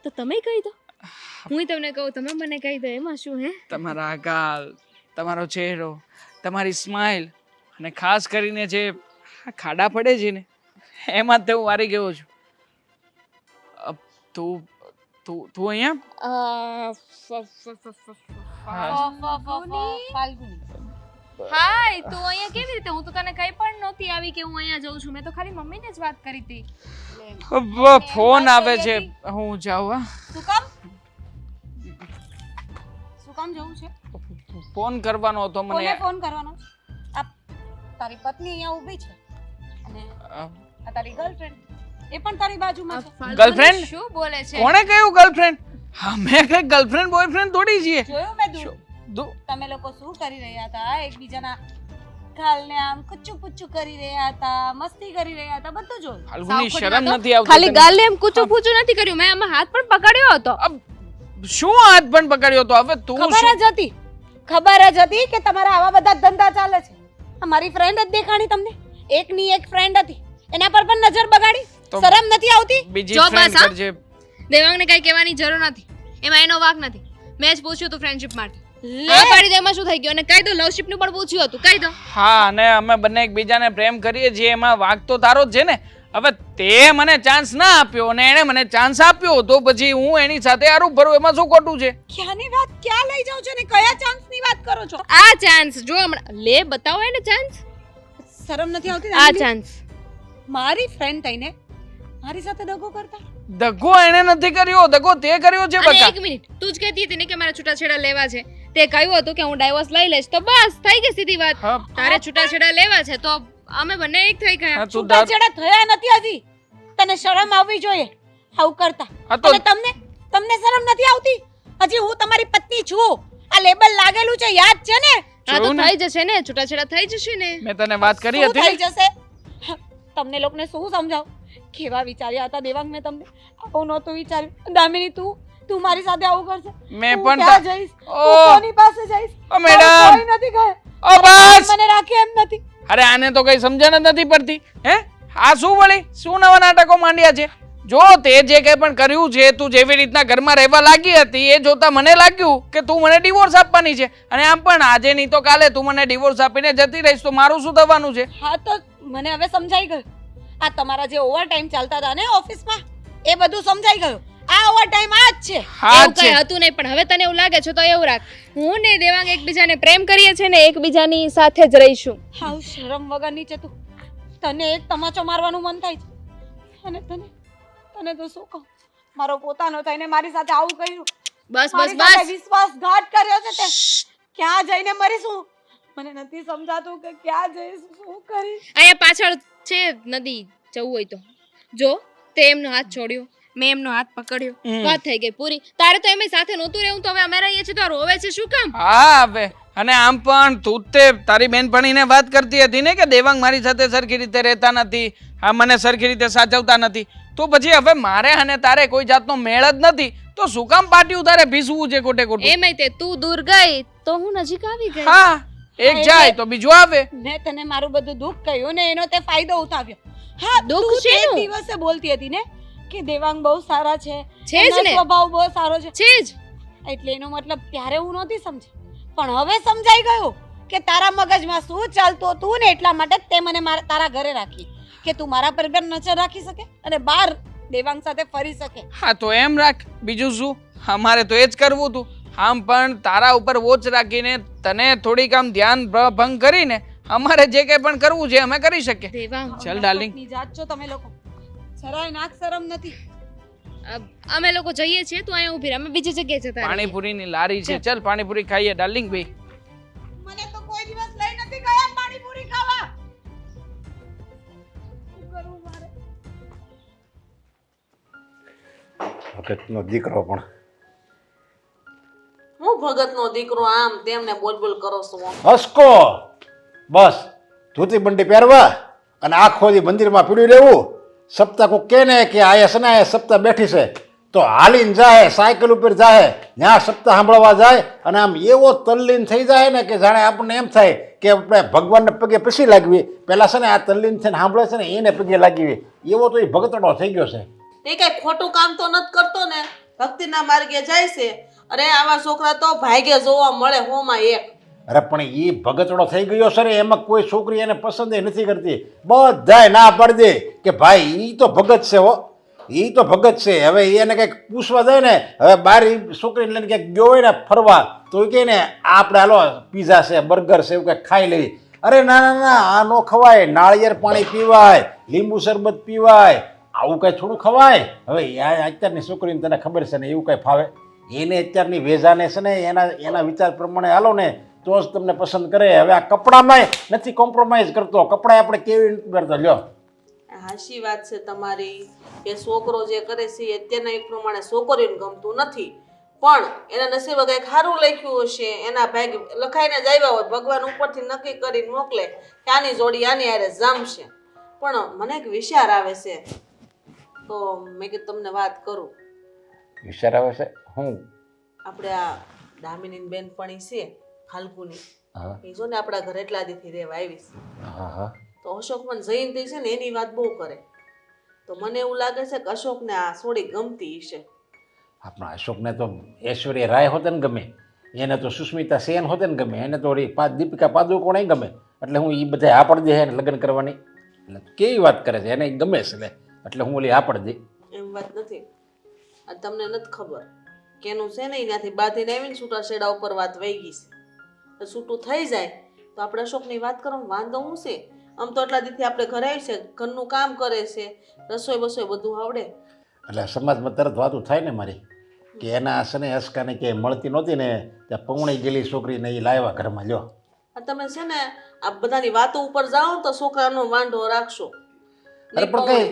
તો તમે કહી દો, હું તમને કહું તમે મને કહી દો, એમાં શું? હે, તમારા ગાલ, તમારો ચહેરો, તમારી સ્માઇલ અને ખાસ કરીને જે ખાડા પડે છે ને એમાં જ હું વારી ગયો છું. તું તું તું અહીંયા? હાય, તું અહીંયા કેવી રીતે? હું તો તને કઈ પણ નહોતી આવી કે હું અહીંયા જઉં છું. મેં તો ખાલી મમ્મીને જ વાત કરી હતી. ફોન આવે છે, હું જાઉં. શું કામ? શું કામ જવું છે? ફોન કરવાનો હતો કોને મને. ફોન કરવાનો? આ તારી પત્ની અહીંયા ઊભી છે અને આ તારી ગર્લફ્રેન્ડ એ પણ તારી બાજુમાં છે. ગર્લફ્રેન્ડ? શું બોલે છે? કોણે કહ્યું ગર્લફ્રેન્ડ? હા, મેં કઈ ગર્લફ્રેન્ડ બોયફ્રેન્ડ થોડી છીએ. જોયું મેં તમે લોકો શું કરી રહ્યા હતા? એકબીજાના ગાલને આમ કુચું કુચું કરી રહ્યા હતા, મસ્તી કરી રહ્યા હતા, બધું જોયું. ફાલ્ગુની શરમ નથી આવતી ખાલી તને? ગાલે એમ કૂચું પૂચું નથી કર્યું, મેં આમાં હાથ પણ પકડ્યો હતો. શું હાથ પણ પકડ્યો તો? હવે તું ખબર જ હતી, ખબર જ હતી કે તમારા આવા બધા ધંધા ચાલે છે. અમારી ફ્રેન્ડ જ દેખાણી તમને, એકની એક ફ્રેન્ડ હતી, એના પર પણ નજર બગાડી. તો શરમ નથી આવતી? બીજી જો ફ્રેન્ડ બસ, હા. કરજે. દેવાંગને કઈ કહેવાની જરૂર નથી, એમાં એનો વાંક નથી. મેં જ પૂછ્યું તું ફ્રેન્ડશિપ માટે. હા પાડી દે એમાં શું થઈ ગયું? અને કહી દો લવશીપ નું પણ પૂછ્યું હતું, કહી દો. હા, અને અમે બંને એકબીજાને પ્રેમ કરીએ છીએ એમાં વાંક તો તારો જ છે ને. હવે તે મને ચાન્સ ના આપ્યો અને એણે મને ચાન્સ આપ્યો તો પછી હું એની સાથે આરું ફરું એમાં શું ખોટું છે? ક્યાંની વાત ક્યાં લઈ જાવ છો ને કયા ચાન્સની વાત કરો છો? આ ચાન્સ જો હમણાં લે બતાવો એને ચાન્સ. શરમ નથી આવતી આ દામિની? ચાન્સ મારી ફ્રેન્ડ થઈને મારી સાથે દગો કરતા? દગો એણે નથી કર્યો, દગો તે કર્યો છે અને બકા. એક મિનિટ, તું જ કહેતી હતી ને કે મારે છૂટાછેડા લેવા છે. તે કહ્યું હતું કે હું ડાયવોર્સ લઈ લઈશ તો બસ થઈ ગઈ સીધી વાત. હા, તારે છૂટાછેડા લેવા છે તો અમે બંને એક થઈ ગયા. હા, તું ધાર- છૂટાછેડા થયા નથી હજી. તને શરમ આવવી જોઈએ આવું કરતા. હા તો અને તમને શરમ નથી આવતી? હજી હું તમારી પત્ની છું. આ લેબલ લાગેલું છે, યાદ છે ને? હા તો જોયું ને? થઈ જશે ને, છૂટાછેડા થઈ જશે ને. મેં તને વાત કરી શું હતી થઈ ને? જશે? તમને લોકોને શું સમજાવ? કેવા વિચાર્યા હતા દેવાંગ મેં તમને? આવું નહોતું વિચાર્યું. દામિની તું મારી સાથે આવું કરશે? મેં હું પણ ક્યાં જઈશ? હું ઓહ! કોની પાસે જઈશ? ઓ મારું મેડમ! કોઈ નથી ગયા. ઓ બસ! મને રાખે એમ નથી. અરે આને તો કઈ સમજણ જ નથી પડતી. હે, આ શું વળી શું નવા નાટકો માંડ્યા છે? જો તે જે કંઈ પણ કર્યું છે, તું જેવી રીતના ઘરમાં રહેવા લાગી હતી એ જોતા મને લાગ્યું કે તું મને ડિવોર્સ આપવાની છે. અને આમ પણ આજે નહીં તો કાલે તું મને ડિવોર્સ આપીને જતી રહીશ તો મારું શું થવાનું છે? હા તો મને હવે સમજાઈ ગયું. આ તમારા જે ઓવર ટાઈમ ચાલતા હતા ને ઓફિસમાં એ બધું સમજાઈ ગયું. આ ઓવર ટાઈમ આ જ છે. હા એવું જ કઈ છે. હતું નહીં પણ હવે તને એવું લાગે છે તો એવું રાખ. હું ને દેવાંગ એકબીજાને પ્રેમ કરીએ છીએ ને એકબીજાની સાથે જ રહીશું. હાવ શરમ વગરની છે તું. તને એક તમાચો મારવાનું મન થાય છે. અને તને તો શું કહું? મારો પોતાનો થઈને મારી સાથે આવું કર્યું. બસ બસ મારી સાથે બસ. વિશ્વાસઘાત કર્યો છે તે. ક્યાં જઈને મરીશું? મને નથી સમજાતું કે ક્યાં જઈશ, શું કરીશ. અહીંયા પાછળ છે નદી, જવું હોય તો જો. તે એમનો હાથ છોડ્યો, મેં એમનો હાથ પકડ્યો, વાત થઈ ગઈ પૂરી. તારે તો એમ સાથે નહોતું રહેવું તો હવે અમે રહીએ છીએ તો આ રોવે છે શું કામ? હા હવે અને આમ પણ તું જ તે તારી બેનપણીને વાત કરતી હતી ને કે દેવાંગ મારી સાથે સરખી રીતે રહેતા નથી, હા મને સરખી રીતે સાચવતા નથી. તો પછી હવે મારે અને તારે કોઈ જાતનો મેળ જ નથી તો શું કામ પાટિયું તારે ભીસવું છે ખોટે ખોટું? એમાંય તે તું દૂર ગઈ તો હું નજીક આવી ગઈ. હા, એક જાય તો બીજું આવે. મેં તને મારું બધું દુઃખ કહ્યું ને એનો તે ફાયદો ઉઠાવ્યો. હા દુઃખ તું તે શેનું? દિવસે બોલતી હતી ને કે દેવાંગ બહુ સારા છે, છે જ એમનો ને. સ્વભાવ બહુ સારો છે. છે જ. એટલે એનો મતલબ ત્યારે હું નહોતી સમજી, પણ હવે સમજાઈ ગયું કે તારા મગજમાં શું ચાલતું હતું ને એટલા માટે જ તે મને તારા ઘરે રાખી કે તું મારા પર પણ નજર રાખી શકે અને બહાર દેવાંગ સાથે ફરી શકે. હા તો એમ રાખ, બીજું શું? અમારે તો એ જ કરવું હતું. આમ પણ તારા ઉપર વોચ રાખીને તને થોડીક આમ ધ્યાન ભંગ કરીને અમારે જે કંઈ પણ કરવું છે અમે કરી શકીએ. દેવાંગ ચાલ ડાર્લિંગ. ની જાત છો તમે લોકો. જરાય નાક શરમ નથી. અમે લોકો જઈએ છીએ તું અહીંયા ઊભી રહે, અમે બીજી જગ્યાએ જતા રહીએ. પાણીપુરીની લારી છે, ચાલ પાણીપુરી ખાઈએ ડાર્લિંગ ભાઈ. મને તો કોઈ દિવસ લઈ નથી ગયા પાણીપુરી ખાવા. શું કરું મારે? ભગતનો દીકરો પણ હું ભગતનો દીકરો આમ તેમને બોલ કરો છો. હસકો બસ ધોતી બંડી પહેરવા અને આખો દી મંદિરમાં પીડ્યું રહેવું. સપ્તાહ કોઈ કે ને કે આયા છે ને આયા સપ્તાહ બેઠી છે તો હાલીને જાય, સાયકલ ઉપર જાય, ત્યાં સપ્તાહ સાંભળવા જાય અને આમ એવો તલ્લીન થઈ જાય ને કે જાણે આપણને એમ થાય કે આપણે ભગવાનને પગે પછી લાગવી. પહેલાં છે ને આ તલ્લીન થઈને સાંભળે છે ને એને પગે લાગવી. એવો તો એ ભગતડો થઈ ગયો છે. એ કઈ ખોટું કામ તો નથી કરતો ને, ભક્તિના માર્ગે જાય છે. અરે આવા છોકરા તો ભાગ્ય જોવા મળે હોમાં એક. અરે પણ એ ભગતડો થઈ ગયો છે ને એમાં કોઈ છોકરી એને પસંદ નથી કરતી. બધાય ના પાડી દે કે ભાઈ એ તો ભગત છે હો, એ તો ભગત છે. હવે એને કંઈક પૂછવા જાય ને, હવે બહાર છોકરીને લઈને ક્યાંક ગયો હોય ને ફરવા તો એ કહે ને આપણે હાલો પીઝા છે બર્ગર છે એવું કંઈક ખાઈ લઈ. અરે ના ના ના આ નો ખવાય, નાળિયેર પાણી પીવાય, લીંબુ શરબત પીવાય, આવું કાંઈ થોડું ખવાય? હવે અત્યારની છોકરીને તને ખબર છે ને એવું કાંઈ ફાવે? એને અત્યારની વેઝાને છે ને એના વિચાર પ્રમાણે હાલો ને તો જ તમને પસંદ કરે. હવે આ કપડામાંય નથી કોમ્પ્રોમાઇઝ કરતો, કપડા આપણે કેવી નથી કરતો. લ્યો હાચી વાત છે તમારી કે છોકરો જે કરે છે એ અત્યારના એક પ્રમાણે છોકરીને ગમતું નથી, પણ એના નસીબે કંઈક સારું લખ્યું હશે, એના ભાગ લખાઈને જ આવ્યા હોય, ભગવાન ઉપરથી નક્કી કરીને મોકલે કે આની જોડી આની હારે જમશે. પણ મને એક વિચાર આવે છે તો મેં કીધું તમને વાત કરું. વિચાર આવે છે હું? આપણે આ દામિની બેનપણી છે ફાલ્ગુની, હા એ જો ને આપણા ઘરે એટલા દીથી રહેવા આવીશ હા હા તો અશોક પણ જયંતિ છે ને એની વાત બહુ કરે. તો મને એવું લાગે છે કે અશોકને આ સોડી ગમતી હશે. આપણા અશોકને તો ઐશ્વર્ય રાય હોત ને ગમે, એને તો સુસ્મિતા સેન હોતે ને ગમે, એને તો દીપિકા પાદુકોણ નહીં ગમે, એટલે હું એ બધા હા પડી દે એને લગ્ન કરવાની. એટલે કેવી વાત કરે છે, એને ઈ ગમે છે એટલે હું ઓલી હા પડી દઈ. એમ વાત નથી. આ તમને નથી ખબર કે એનું છે ને એનાથી બાંધીને આવીને છૂટા છેડા ઉપર વાત વહી ગઈ છે. તો છૂટું થઈ જાય તો આપણે અશોકની વાત કરવામાં વાંધો શું છે? આમ તો એટલા દીથી આપણે ઘરે આવી છે, ઘરનું કામ કરે છે, રસોઈ બસોઈ બધું આવડે. એટલે સમાજમાં તરત વાતું થાય ને મારી કે એના સને અસકાને કે મળતી નહોતી ને ત્યાં પૌણી ગયેલી છોકરીને એ લાવ્યા ઘરમાં. લ્યો આ તમે છે ને આ બધાની વાતો ઉપર જાઓ તો છોકરાનો વાંઢો રાખશો. અરે પણ કઈ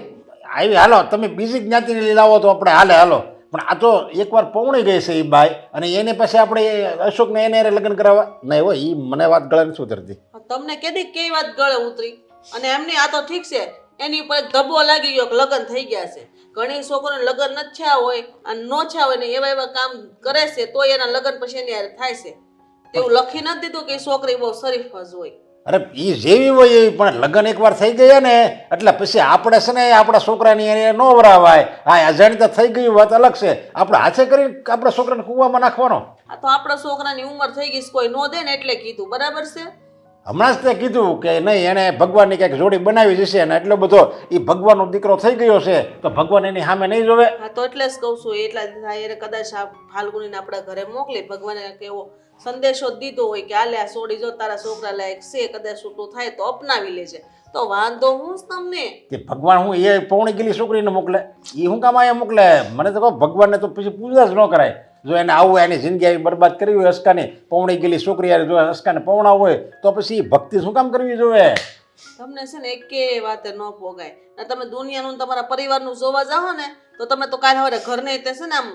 આવી હાલો તમે બીજી જ્ઞાતિને લઈ લાવો તો આપણે હાલો, પણ આ તો એકવાર પૌણી ગઈ છે એ બાઈ, અને એને પછી આપણે અશોકને એને લગ્ન કરાવવા નહીં હોય. એ મને વાત ગળે નથી ઉતરતી. તમને કેદી કઈ વાત ગળે ઉતરી? અને એમની આ તો ઠીક છે, એની ઉપર એક ધબ્બો લાગી ગયો કે લગ્ન થઈ ગયા છે. ઘણી છોકરીઓને લગ્ન ન થયા હોય અને ન થયા હોય ને એવા કામ કરે છે તો એના લગ્ન પછી એની હારે થાય છે. તેવું લખી નથી દીધું કે એ છોકરી બહુ શરીફ જ હોય. અરે એ જેવી હોય એવી, પણ લગ્ન એકવાર થઈ ગયા ને એટલે પછી આપણે છે ને આપણા છોકરાની એને ન વરાવાય. હા, અજાણતા થઈ ગયું વાત અલગ છે, આપણે હાથે કરીને આપણા છોકરાને કૂવામાં નાખવાનો. આ તો આપણા છોકરાની ઉંમર થઈ ગઈ છે, કોઈ નો દે ને એટલે કીધું. બરાબર છે? હમણાં જ તે કીધું કે નહીં એને ભગવાનની કંઈક જોડી બનાવી જશે ને એટલો બધો એ ભગવાનનો દીકરો થઈ ગયો છે તો ભગવાન એની સામે નહીં જોવે. હા તો એટલે જ કહું છું, એટલા એને કદાચ આ ફાલ્ગુનીને આપણા ઘરે મોકલી, ભગવાને કેવો સંદેશો દીધો હોય કે આલે આ છોડી જો તારા છોકરા લાયક છે, કદાચ છૂટું થાય તો અપનાવી લેજે, તો વાંધો હું જ તમને. કે ભગવાન હું એ પૌણી ગયેલી છોકરીને મોકલે? એ હું કામ અહીંયા મોકલે? મને તો કહો ભગવાનને તો પછી પૂજા જ ન કરાય. જો એને આવું એની જિંદગી આવી બરબાદ કરવી હોય અસકાની પૌણી ગયેલી છોકરી યાર, જો અસકાને પૌણા હોય તો પછી ભક્તિ શું કામ કરવી જોઈએ? તમને છે ને એકે વાતે ન પોગાય. ને તમે દુનિયાનું તમારા પરિવારનું જોવા જાઓ ને તો તમે તો કાલે હવે ઘરને તે છે ને આમ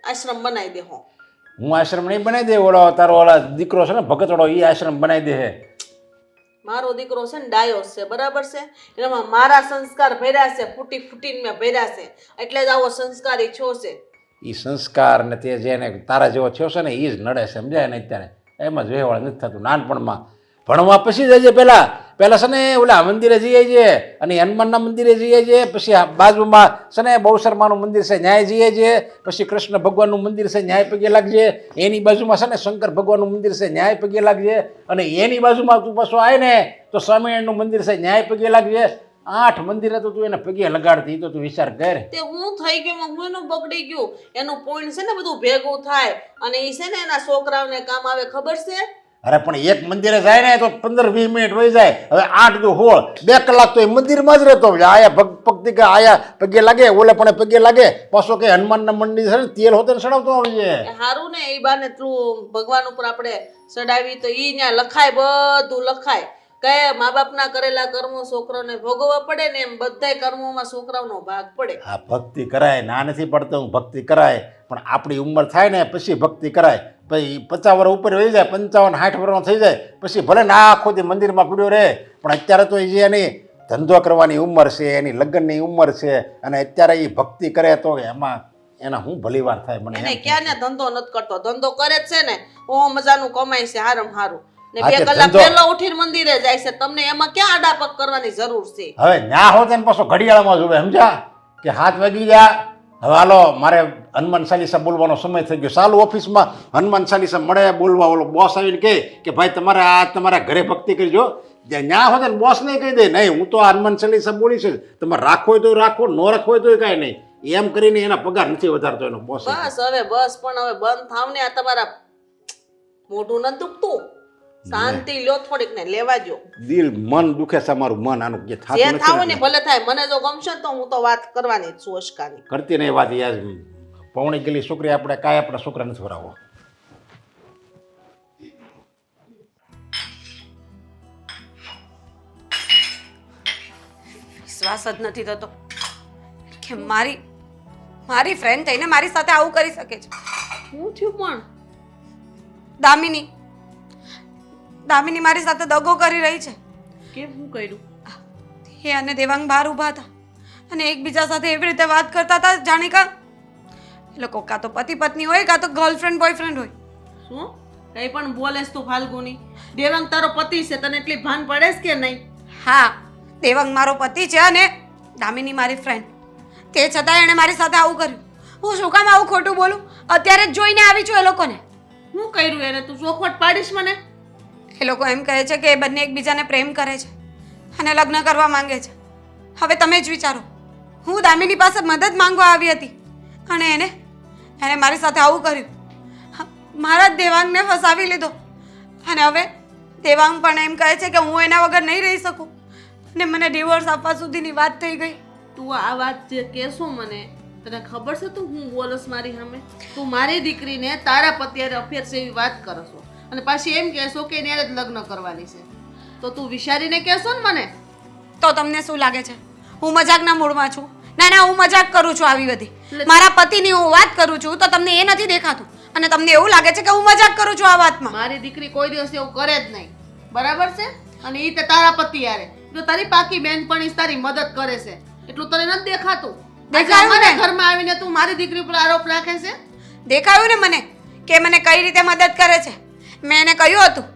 આશ્રમ બનાવી દેહો. હું આશ્રમ નહીં બનાવી દે, ઓલો તારો ઓલા દીકરો છે ને ભગતડો એ આશ્રમ બનાવી દે. મારો દીકરો છે ને ડાયો છે, બરાબર છે? એમાં મારા સંસ્કાર ભર્યા છે, ફૂટી ફૂટીને મેં ભર્યા છે, એટલે જ આવો સંસ્કારી છો છે. એ સંસ્કાર ને તે જેને તારા જેવો થયો છે ને એ જ નડે છે, સમજાય ને? અત્યારે એમાં જ વેવાળ નથી થતું. નાનપણમાં ભણવા પછી જઈએ, પહેલાં છે ને ઓલા મંદિરે જઈએ છીએ અને હનુમાનના મંદિરે જઈએ છીએ, પછી આ બાજુમાં છે ને બહુશર્માનું મંદિર છે ન્યાય જઈએ છીએ, પછી કૃષ્ણ ભગવાનનું મંદિર છે ન્યાય પગે લાગજે, એની બાજુમાં છે ને શંકર ભગવાનનું મંદિર છે ન્યાય પગે લાગજે, અને એની બાજુમાં તું પાછો આવે ને તો સ્વામિનારાયણનું મંદિર છે ન્યાય પગે લાગજે. 8 મંદિરે તો તું એને પગે લગાડતી, તો તું વિચાર કર. તે હું થઈ ગયું, હું એનું બગડી ગયું, એનું પોઈન્ટ છે ને બધું ભેગું થાય અને એ છે ને એના છોકરાઓને કામ આવે, ખબર છે? અરે પણ એક મંદિરે જાય ને તો 15-20 મિનિટ વહી જાય, હવે 8 તો 16 2 કલાક તો એ મંદિરમાં જ રહેતો. આયા ભક્તિ કે આયા પગે લાગે, ઓલે પણ પગે લાગે, પાછો કે હનુમાનના મંદિર છે ને તેલ હોતે ને ચડાવતો આવજે. સારું ને એ બાને તું ભગવાન ઉપર આપણે ચડાવી તો ઈ ત્યાં લખાય, બધું લખાય કે મા બાપના કરેલા કર્મો છોકરાને ભોગવવા પડે ને એમ બધાય કર્મોમાં છોકરાઓનો ભાગ પડે. હા, ભક્તિ કરાય, ના નથી પડતો, ભક્તિ કરાય, પણ આપણી ઉંમર થાય ને પછી ભક્તિ કરાય. પછી 50 વર્ષ ઉપર વહી જાય, 55-60 વર્ષનો થઈ જાય પછી ભલે ના આખો દી મંદિરમાં પીડ્યો રહે, પણ અત્યારે તો એ એની ધંધો કરવાની ઉંમર છે, એની લગ્નની ઉંમર છે, અને અત્યારે એ ભક્તિ કરે તો એમાં એના હું ભલી વાર થાય. મને એને ક્યાં ને ધંધો નથી કરતો, ધંધો કરે જ છે ને ઓ મજાનું કમાય છે હારમ હારું ને 2 કલાક પહેલા ઉઠીને મંદિરે જાય છે. તમને એમાં ક્યાં આડાપગ કરવાની જરૂર છે? હવે ન્યા હોત ને પાછો ઘડિયાળમાં જોવે, સમજ્યા કે 7 વાગી ગયા, હવે હાલો મારે હનુમાન ચાલીસા બોલવાનો સમય થઈ ગયો. ચાલુ ઓફિસમાં હનુમાન ચાલીસા મળે બોલવા, ઓલો બોસ આવીને કહે કે ભાઈ તમારે આ તમારા ઘરે ભક્તિ કરજો. ન્યા હોત ને બોસ નહીં કહી દે નહીં હું તો હનુમાન ચાલીસા બોલીશ, તમારે રાખો હોય તો રાખો, ન રાખો હોય તો કાંઈ નહીં, એમ કરીને એના પગાર નથી વધારતો એનો બોસ. બસ હવે બસ પણ હવે બંધ થાવ ને. આ તમારા મોઢું ન દુખતું? શાંતિ લ્યો થોડીક ને લેવા જો. દિલ મન દુખે છે મારું મન, આનું કે જે થાતું થાવ ને નથી. ભલે થાય, મને જો ગમશે તો હું તો વાત કરવાની જ છું અશકાની. કરતી નહીં વાત યાર, પૌણી ગયેલી છોકરી આપણે કાંઈ આપણા છોકરા નથી ભરાવો. વિશ્વાસ જ નથી થતો કે મારી ફ્રેન્ડ થઈને મારી સાથે આવું કરી શકે છે. શું થયું પણ? દામિની મારી સાથે દગો કરી રહી છે. કેમ શું કર્યું? એ અને દેવાંગ બહાર ઊભા હતા અને એકબીજા સાથે એવી રીતે વાત કરતા હતા જાણે કા એ લોકો કાં તો પતિ પત્ની હોય કાં તો ગર્લફ્રેન્ડ બોયફ્રેન્ડ હોય. શું કઈ પણ બોલેસ તું ફાલ્ગુની? દેવાંગ તારો પતિ છે, તને એટલી ભાન પડે છે કે નહીં? હા, દેવાંગ મારો પતિ છે અને દામિની મારી ફ્રેન્ડ. તે છતાં એણે મારી સાથે આવું કર્યું. હું શું કામ આવું ખોટું બોલું? અત્યારે જ જોઈને આવી છું એ લોકોને. હું કર્યું એને? તું ચોખવટ પાડીશ મને? એ લોકો એમ કહે છે કે એ બંને એકબીજાને પ્રેમ કરે છે અને લગ્ન કરવા માંગે છે. હવે તમે જ વિચારો, હું દામિની પાસે મદદ માંગવા આવી હતી અને એને મારી સાથે આવું કર્યું. મારા જ દેવાંગને ફસાવી લીધો અને હવે દેવાંગ પણ એમ કહે છે કે હું એના વગર નહીં રહી શકું અને મને ડિવોર્સ આપવા સુધીની વાત થઈ ગઈ. તું આ વાત જે કહેશો મને, તને ખબર છે તું હું બોલસ મારી સામે? તું મારી દીકરીને તારા પતિ હારે અફેર છે એવી વાત કરો છો અને પાછી એમ કહેશો કે એને હારે જ લગ્ન કરવાની છે. તો તું વિચારીને કહેશો ને મને? તો તમને શું લાગે છે હું મજાકના મૂડમાં છું? ના ના, હું મજાક કરું છું આવી બધી. મારા પતિની હું વાત કરું છું તો તમને એ નથી દેખાતું અને તમને એવું લાગે છે કે હું મજાક કરું છું આ વાતમાં. મારી દીકરી કોઈ દિવસ એવું કરે જ નહીં, બરાબર છે? અને એ તે તારા પતિ હારે જો તારી પાકી બેનપણી તારી મદદ કરે છે એટલું તને નથી દેખાતું? દેખાયું ને? ઘરમાં આવીને તું મારી દીકરી પર આરોપ રાખે છે. દેખાયું ને મને કે મને કઈ રીતે મદદ કરે છે? મેં એને કહ્યું હતું,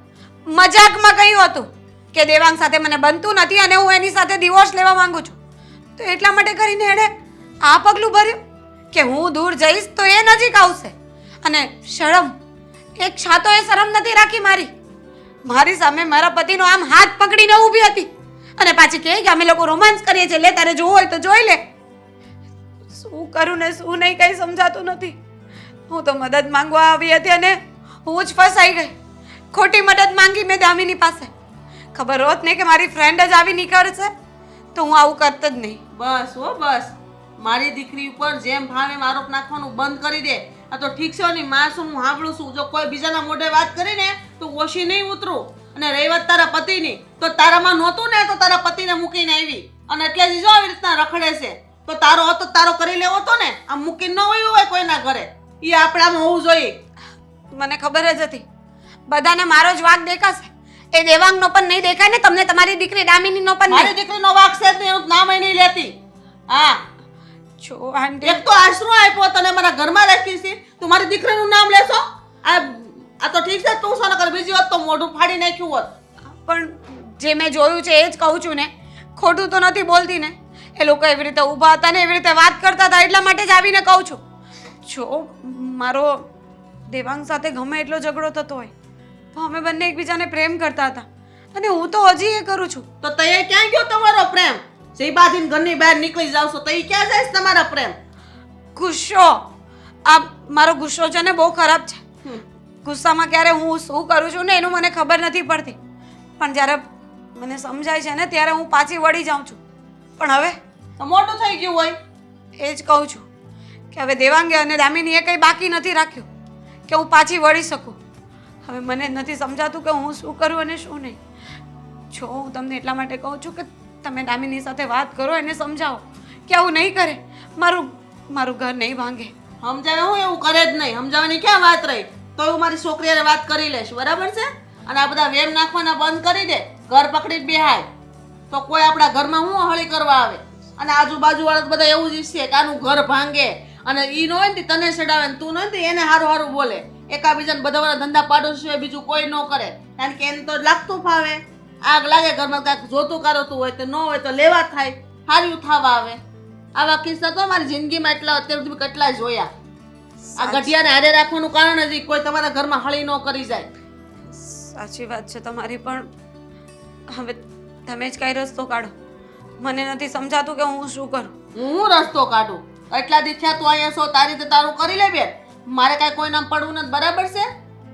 મજાકમાં કહ્યું હતું કે દેવાંગ સાથે મને બનતું નથી અને હું એની સાથે ડિવોર્સ લેવા માંગુ છું. તો એટલા માટે કરીને એણે આ પગલું ભર્યું કે હું દૂર જઈશ તો એ નજીક આવશે. અને શરમ, એક છાતો એ શરમ નથી રાખી મારી સામે મારા પતિનો આમ હાથ પકડીને ઊભી હતી અને પાછી કહે કે અમે લોકો રોમાન્સ કરીએ છીએ, લે તારે જોવું હોય તો જોઈ લે. શું કરું ને શું નહીં કઈ સમજાતું નથી. હું તો મદદ માંગવા આવી હતી અને હું જ ફસાઈ ગઈ. ખોટી મદદ માંગી મેં દામિની પાસે. ખબર હોત ને કે મારી ફ્રેન્ડ જ આવી નીકળશે તો હું આવું કરત જ નહીં. બસ હો બસ, મારી દીકરી ઉપર જેમ ભાવે એમ આરોપ નાખવાનું બંધ કરી દે. આ તો ઠીક છે ની માં શું હું સાંભળું છું, જો કોઈ બીજાના મોઢે વાત કરીને તો ઓછી નહીં ઉતરું. અને રહી વાત તારા પતિની, તો તારામાં નહોતું ને તો તારા પતિને મૂકીને આવી અને એટલે જ જો આવી રીતના રખડે છે. તો તારો હતો તારો કરી લેવો હતો ને, આમ મૂકીને ન હોય કોઈના ઘરે. એ આપણે આમ હોવું જોઈએ. મને ખબર જ હતી બધાને મારો જ વાંક દેખાશે, એ દેવાંગનો પણ નહીં દેખાય ને તમને તમારી દીકરી દામિનીનો પણ મારી નહીં. દીકરીનો વાંક છે જ નહીં, એનું નામ નહીં લેતી. હા, જો આંટી, એક તો આશરો આપ્યો તને મારા ઘરમાં રાખી છે, તું મારી દીકરીનું નામ લેશો? આ તો ઠીક છે, તું શું કર બીજી વાત તો મોઢું ફાડી નાખ્યું હોત. પણ જે મેં જોયું છે એ જ કહું છું ને, ખોટું તો નથી બોલતી ને. એ લોકો એવી રીતે ઊભા હતા ને એવી રીતે વાત કરતા હતા એટલા માટે જ આવીને કહું છું. જો મારો દેવાંગ સાથે ગમે એટલો ઝઘડો થતો હોય તો અમે બંને એકબીજાને પ્રેમ કરતા હતા અને હું તો હજી એ કરું છું. તો તય ક્યાં ગયો તમારો પ્રેમ? જે બાધીને ઘરની બહાર નીકળી જાવ છો તય ક્યાં જાય છે તમારા પ્રેમ? ગુસ્સો, આ મારો ગુસ્સો છે ને બહુ ખરાબ છે. ગુસ્સામાં ક્યારે હું શું કરું છું ને એનું મને ખબર નથી પડતી, પણ જ્યારે મને સમજાય છે ને ત્યારે હું પાછી વળી જાઉં છું. પણ હવે તો મોટું થઈ ગયું હોય. એ જ કહું છું કે હવે દેવાંગે અને દામિનીએ કંઈ બાકી નથી રાખ્યું કે હું પાછી વળી શકું. હવે મને નથી સમજાતું કે હું શું કરું અને શું નહીં. જો હું તમને એટલા માટે કહું છું કે તમે દામિની સાથે વાત કરો, એને સમજાવો કે આવું નહીં કરે, મારું ઘર નહીં ભાંગે. સમજાવે હું એવું કરે જ નહીં, સમજાવવાની ક્યાં વાત રહી? તો હું મારી છોકરી હારે વાત કરી લઈશ, બરાબર છે? અને આ બધા વેમ નાખવાના બંધ કરી દે, ઘર પકડીને બેહાય તો કોઈ આપણા ઘરમાં હું હળી કરવા આવે. અને આજુબાજુ વાળા બધા એવું જ ઈચ્છે કે આનું ઘર ભાંગે અને ઈ ન હોય ને તને ચડાવે ને તું ન હોય ને એને હારું હારું બોલે. એકાબીજાને બધા ધંધા પાડો સિવાય બીજું કોઈ ન કરે, કારણ કે એને તો લાગતું ફાવે. આગ લાગે ઘરમાં કાંઈક જોતું કારોતું હોય તો ન હોય તો લેવા થાય, હાર્યું થવા આવે. આવા કિસ્સા તો મારી જિંદગીમાં એટલા અત્યાર સુધી કેટલા જોયા. આ ગઢિયાને હારે રાખવાનું કારણ જ કોઈ તમારા ઘરમાં હળી ન કરી જાય. સાચી વાત છે તમારી, પણ હવે તમે જ કઈ રસ્તો કાઢો. મને નથી સમજાતું કે હું શું કરું. હું રસ્તો કાઢું? એટલા દી થયા તું અહીંયા છો, તારી રીતે તારું કરી લે બેન. મારે કાંઈ કોઈ નામ પડવું નથી, બરાબર છે?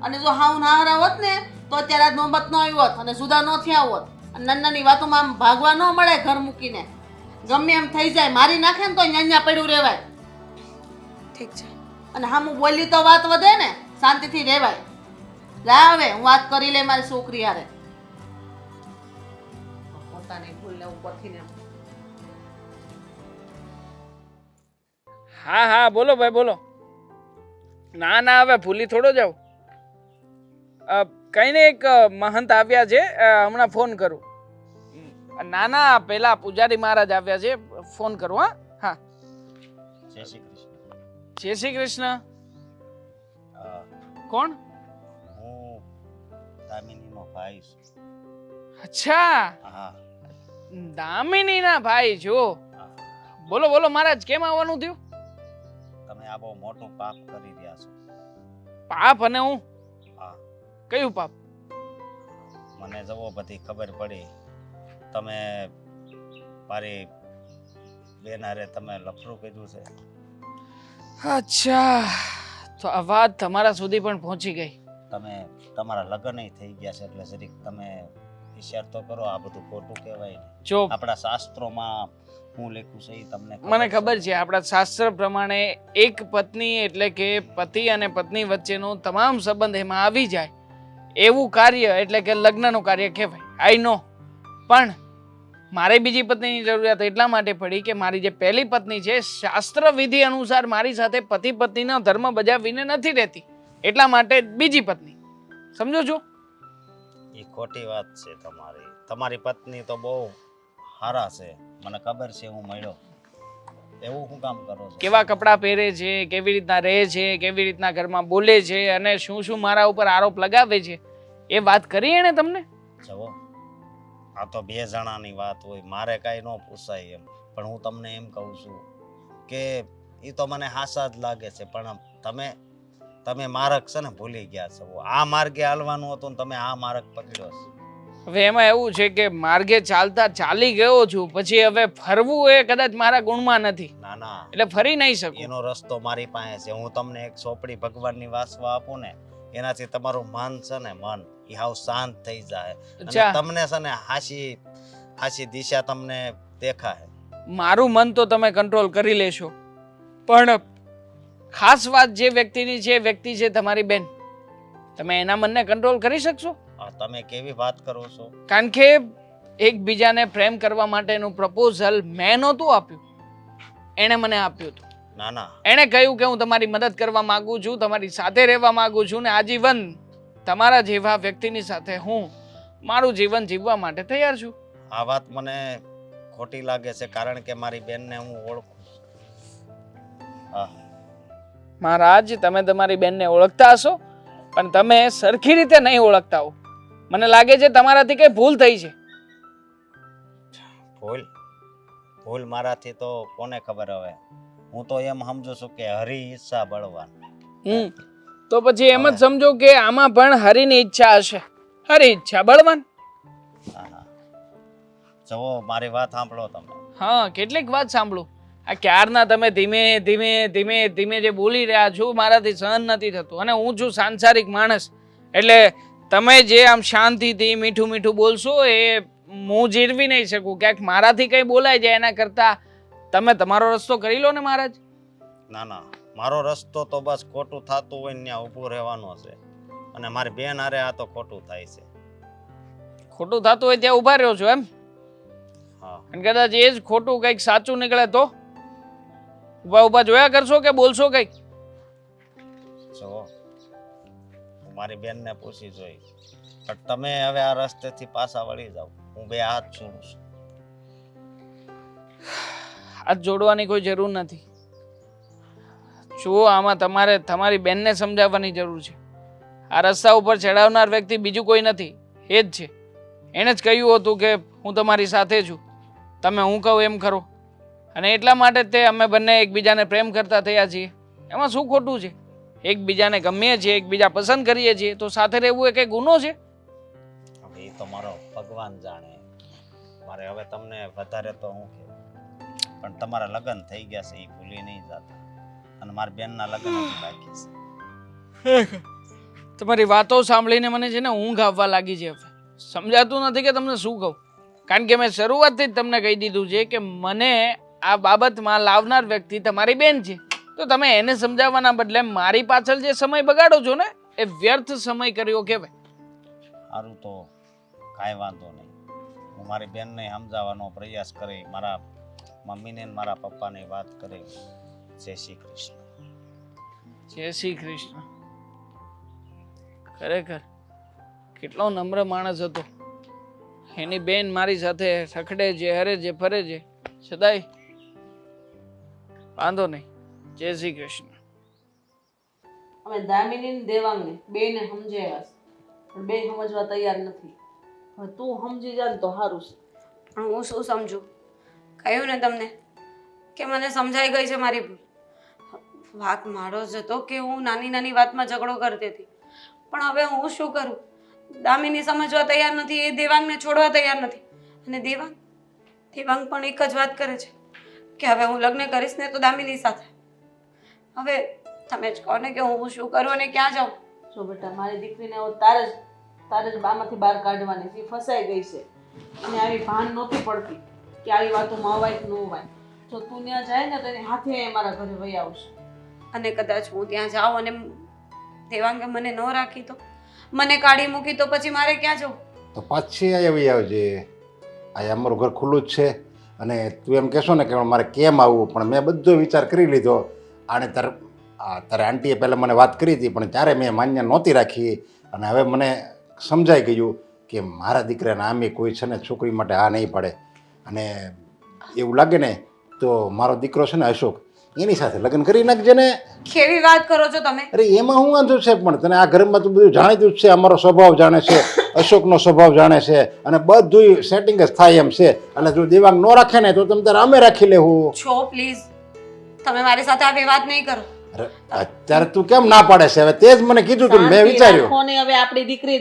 અને જો હાવ નાહરા હોત ને તો અત્યારે આ નોબત ન આવી હોત અને જુદા ન થયા હોત. અને નાની વાતોમાં આમ ભાગવા ન મળે ઘર મૂકીને. ગમે એમ થઈ જાય, મારી નાખે ને તો અહીંયા પડ્યું રહેવાય. ઠીક છે. અને હા હું બોલી તો વાત વધે ને, શાંતિથી રહેવાય. જા હવે હું વાત કરી લે મારી છોકરી હારે. પોતાની ભૂલને ઉપરથી ને હા હા બોલો ભાઈ બોલો. ના ના હવે ભૂલી થોડો જાવ. કઈ ને એક મહંત આવ્યા છે, હમણાં ફોન કરું. ના ના પેલા પૂજારી મહારાજ આવ્યા છે, ફોન કરું. હા હા, જય શ્રી કૃષ્ણ. જય શ્રી કૃષ્ણ. કોણ? હું દામિનીનો ભાઈ છું. અચ્છા, હા દામિનીના ભાઈ છો. બોલો બોલો મહારાજ, કેમ આવવાનું થયું? તમે આ બહુ મોટું પાપ કરી રહ્યા છો. પાપ? અને હું હા કયું પાપ? મને જવો બધી ખબર પડી તમે મારી બેન હારે તમે લફરું કીધું છે. અચ્છા, તો આ વાત તમારા સુધી પણ પહોંચી ગઈ. તમે તમારા લગ્ન થઈ ગયા છે એટલે જરીક તમે વિચાર તો કરો. આ બધું ખોટું કહેવાય ને. જો આપણા શાસ્ત્રોમાં હું લખ્યું છે એ તમને મને ખબર છે, આપણા શાસ્ત્ર પ્રમાણે એક પત્ની એટલે કે પતિ અને પત્ની વચ્ચેનો તમામ સંબંધ એમાં આવી જાય એવું કાર્ય એટલે કે લગ્નનું કાર્ય કહેવાય. આઈ નો, પણ મારે બીજી પત્નીની જરૂરિયાત એટલા માટે પડી કે મારી જે પહેલી પત્ની છે શાસ્ત્ર વિધિ અનુસાર મારી સાથે પતિ પત્નીનો ધર્મ બજાવીને નથી રહેતી, એટલા માટે બીજી પત્ની. સમજો છો? એ ખોટી વાત છે તમારી. તમારી પત્ની તો બહુ સારા છે, મને ખબર છે. હું મળ્યો. એવું શું કામ કરો છો? કેવા કપડાં પહેરે છે, કેવી રીતના રહે છે, કેવી રીતના ઘરમાં બોલે છે અને શું શું મારા ઉપર આરોપ લગાવે છે એ વાત કરી એણે તમને? જુઓ, આ તો બે જણાની વાત હોય, મારે કાંઈ ન પૂછાય એમ. પણ હું તમને એમ કહું છું કે એ તો મને હાસા જ લાગે છે, પણ તમે માર્ગ છે ને ભૂલી ગયા છો. આ માર્ગે હાલવાનું હતું ને તમે આ માર્ગ પકડ્યો છે. હવે એમાં એવું છે કે માર્ગે ચાલતા ચાલી ગયો છું, પછી હવે ફરવું એ કદાચ મારા ગુણમાં નથી, ના ના, એટલે ફરી નહીં શકું. એનો રસ્તો મારી પાસે છે. હું તમને એક ચોપડી ભગવાનની વાંચવા આપું ને, એનાથી તમારું મન છે ને મન એ હાવ શાંત થઈ જાય અને અચ્છા. તમને છે ને હાસી દિશા તમને દેખાય. મારું મન તો તમે કંટ્રોલ કરી લેશો, પણ ખાસ વાત જે વ્યક્તિની છે એ વ્યક્તિ છે તમારી બેન. તમે એના મનને કંટ્રોલ કરી શકશો? આ તમે કેવી વાત કરો છો? કારણ કે એકબીજાને પ્રેમ કરવા માટેનું પ્રપોઝલ મેં નહોતું આપ્યું, એણે મને આપ્યું હતું. ના ના, એણે કહ્યું કે હું તમારી મદદ કરવા માંગુ છું, તમારી સાથે રહેવા માંગુ છું ને આજીવન તમારા જેવા વ્યક્તિની સાથે હું મારું જીવન જીવવા માટે તૈયાર છું. આ વાત મને ખોટી લાગે છે, કારણ કે મારી બેનને હું ઓળખું છું. હા, મહારાજ, તમે તમારી બેનને ઓળખતા હશો, પણ તમે સરખી રીતે નહીં ઓળખતા હો. મને લાગે છે તમારાથી કઈ ભૂલ થઈ છે. ભૂલ મારાથી તો કોને ખબર. હવે હું તો એમ સમજુ છું કે હરી ઈચ્છા બળવાન. તો પછી એમ જ સમજો કે આમાં પણ હરિની ઈચ્છા હશે. હરી ઈચ્છા બળવાન. હા હા, જુઓ મારી વાત સાંભળો તમે. હા, કેટલીક વાત સાંભળું. આ ક્યારના તમે ધીમે ધીમે ધીમે ધીમે જે બોલી રહ્યા છો મારાથી સહન નથી થતું, અને હું છું સાંસારિક માણસ, એટલે તમે જે આમ શાંતિથી મીઠું મીઠું બોલશો એ હું જીરવી નહીં શકું. ક્યાંક મારાથી કંઈ બોલાય જાય એના કરતાં તમે તમારો રસ્તો કરી લો ને મહારાજ. ના ના, મારો રસ્તો તો બસ ખોટું થતું હોય ને ત્યાં ઊભું રહેવાનો છે, અને મારી બેન હારે આ તો ખોટું થાય છે. ખોટું થતું હોય ત્યાં ઊભા રહ્યો છો એમ? હા, અને કદાચ એ જ ખોટું કંઈક સાચું નીકળે તો ઊભા ઊભા જોયા કરશો કે બોલશો કંઈક? જો હું મારી બેનને પૂછી જોઈ, પણ તમે હવે આ રસ્તેથી પાછા વળી જાઓ. હું બે હાથ છોડું છું. હાથ જોડવાની કોઈ જરૂર નથી. જુઓ, આમાં તમારે તમારી બેનને સમજાવવાની જરૂર છે. આ રસ્તા ઉપર ચડાવનાર વ્યક્તિ બીજું કોઈ નથી, એ જ છે. એણે જ કહ્યું હતું કે હું તમારી સાથે છું, તમે હું કહું એમ કરો, અને એટલા માટે તે અમે બંને એકબીજાને પ્રેમ કરતા થયા છીએ. એમાં શું ખોટું છે? એકબીજાને ગમીએ છીએ, એકબીજા પસંદ કરીએ છીએ, તો સાથે રહેવું એ કંઈ ગુનો છે? હવે એ તો મારો ભગવાન જાણે. મારે હવે તમને વધારે તો હું કહેવું, પણ તમારા લગ્ન થઈ ગયા છે એ ભૂલી નહીં જતા, અને મારી બેનના લગ્ન હજી બાકી છે. તમારી વાતો સાંભળીને મને છે ને ઊંઘ આવવા લાગી છે. હવે સમજાતું નથી કે તમને શું કહું, કારણ કે મેં શરૂઆતથી જ તમને કહી દીધું છે કે મને આ બાબતમાં લાવનાર વ્યક્તિ તમારી બેન છે. તો તમે એને સમજાવવાના બદલે મારી પાછળ જે સમય બગાડો છો ને એ વ્યર્થ સમય કર્યો કહેવાય. સારું, તો કાંઈ વાંધો નહીં. હું મારી બેનને સમજાવવાનો પ્રયાસ કરી, મારા મમ્મીને ને મારા પપ્પાને વાત કરી. જય શ્રી કૃષ્ણ. જય શ્રી કૃષ્ણ. ખરેખર કેટલો નમ્ર માણસ હતો. એની બેન મારી સાથે રખડે છે, હરે છે, ફરે છે, છતાંય વાંધો નહીં. જય શ્રી કૃષ્ણ. અમે દામિની ને દેવાંગને બેને સમજાવ્યા છે, પણ બે સમજવા તૈયાર નથી. હવે તું સમજી જા ને તો સારું છે. પણ હું શું સમજુ? કહ્યું ને તમને કે મને સમજાઈ ગઈ છે મારી ભૂલ. વાત મારો જ હતો કે હું નાની નાની વાતમાં ઝઘડો કરતી હતી, પણ હવે હું શું કરું? દામિની સમજવા તૈયાર નથી, એ દેવાંગને છોડવા તૈયાર નથી. અને દેવાંગ પણ એક જ વાત કરે છે કે હવે હું લગ્ન કરીશ ને તો દામિની સાથે. હવે તમે જ કહો ને કે હું શું કરું અને ક્યાં જાઉં? જો બેટા, મારી દીકરીને હવે તારે જ બામાંથી બહાર કાઢવાની છે. ફસાઈ ગઈ છે અને આવી ભાન નહોતી પડતી કે આવી વાતોમાં અવાય કે ન અવાય. જો તું ત્યાં જાય ને તો એની હાથે મારા ઘરે વહી આવશે. અને કદાચ હું ત્યાં જાઉં અને દેવાંગે મને ન રાખી તો, મને કાઢી મૂકી તો પછી મારે ક્યાં જવું? તો પાછી આવી આવજે. આ અમારું ઘર ખુલ્લું જ છે. અને તું એમ કહેશો ને કે મારે કેમ આવવું, પણ મેં બધો વિચાર કરી લીધો. આને તારે આંટીએ પહેલાં મને વાત કરી હતી, પણ ત્યારે મેં માન્ય નહોતી રાખી. અને હવે મને સમજાઈ ગયું કે મારા દીકરાને આમે કોઈ છે ને છોકરી માટે હા નહીં પડે. અને એવું લાગે ને તો મારો દીકરો છે ને અશોક, એની સાથે લગ્ન કરી નાખજે ને. કેવી વાત કરો છો તમે? અરે એમાં હું વાંધો છે? પણ તને આ ઘરમાં તું બધું જાણીતું જ છે. અમારો સ્વભાવ જાણે છે, અશોકનો સ્વભાવ જાણે છે, અને બધું સેટિંગ જ થાય એમ છે. અને જો દેવાંગ ન રાખે ને તો તમે તારે અમે રાખી લેવું. છો પ્લીઝ, તમે મારી સાથે આવી વાત નહીં કરો. અરે અત્યારે તું કેમ ના પાડે છે? હવે તે જ મને કીધું તું, મેં વિચાર્યું. રાખો ને હવે આપણી દીકરી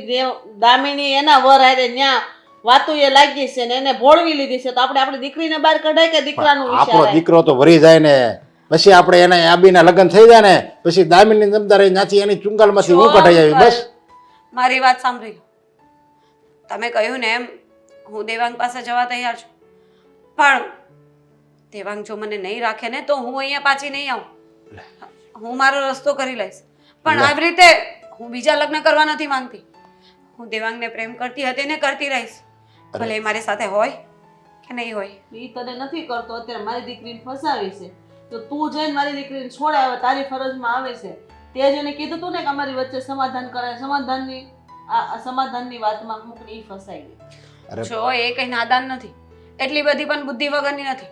દામિની એના વર હારે ન્યા વાતું એ લાગી છે ને એને ભોળવી લીધી છે, તો આપણે આપણી દીકરીને બહાર કઢાય કે દીકરાનું આપણો વિચાર? દીકરો તો વરી જાય ને, પછી આપણે એને આબીના લગ્ન થઈ જાય ને, પછી દામિની જમદાર ત્યાંથી એની ચુંગાલમાંથી હું કઢાઈ આવી. બસ મારી વાત સાંભળી લો. તમે કહ્યું ને એમ હું દેવાંગ પાસે જવા તૈયાર છું, પણ દેવાંગ જો મને નહીં રાખે ને તો હું અહીંયા પાછી નહીં આવું. હું મારો રસ્તો કરી લઈશ. પણ આવી રીતે હું બીજા લગ્ન કરવા નથી માંગતી. હું દેવાંગને પ્રેમ કરતી હતી ને કરતી રહીશ, ભલે એ મારી સાથે હોય કે નહીં હોય. ઈ તને નથી કરતો. અત્યારે મારી દીકરીને ફસાવી છે તો તું જઈને મારી દીકરીને છોડાવે, તારી ફરજમાં આવે છે. તે જ એને કીધું તું ને કે અમારી વચ્ચે સમાધાન કરાય. સમાધાનની વાતમાં મૂકને ઈ ફસાઈ ગઈ. જો એ કઈ નાદાન નથી, એટલી બધી પણ બુદ્ધિ વગરની નથી.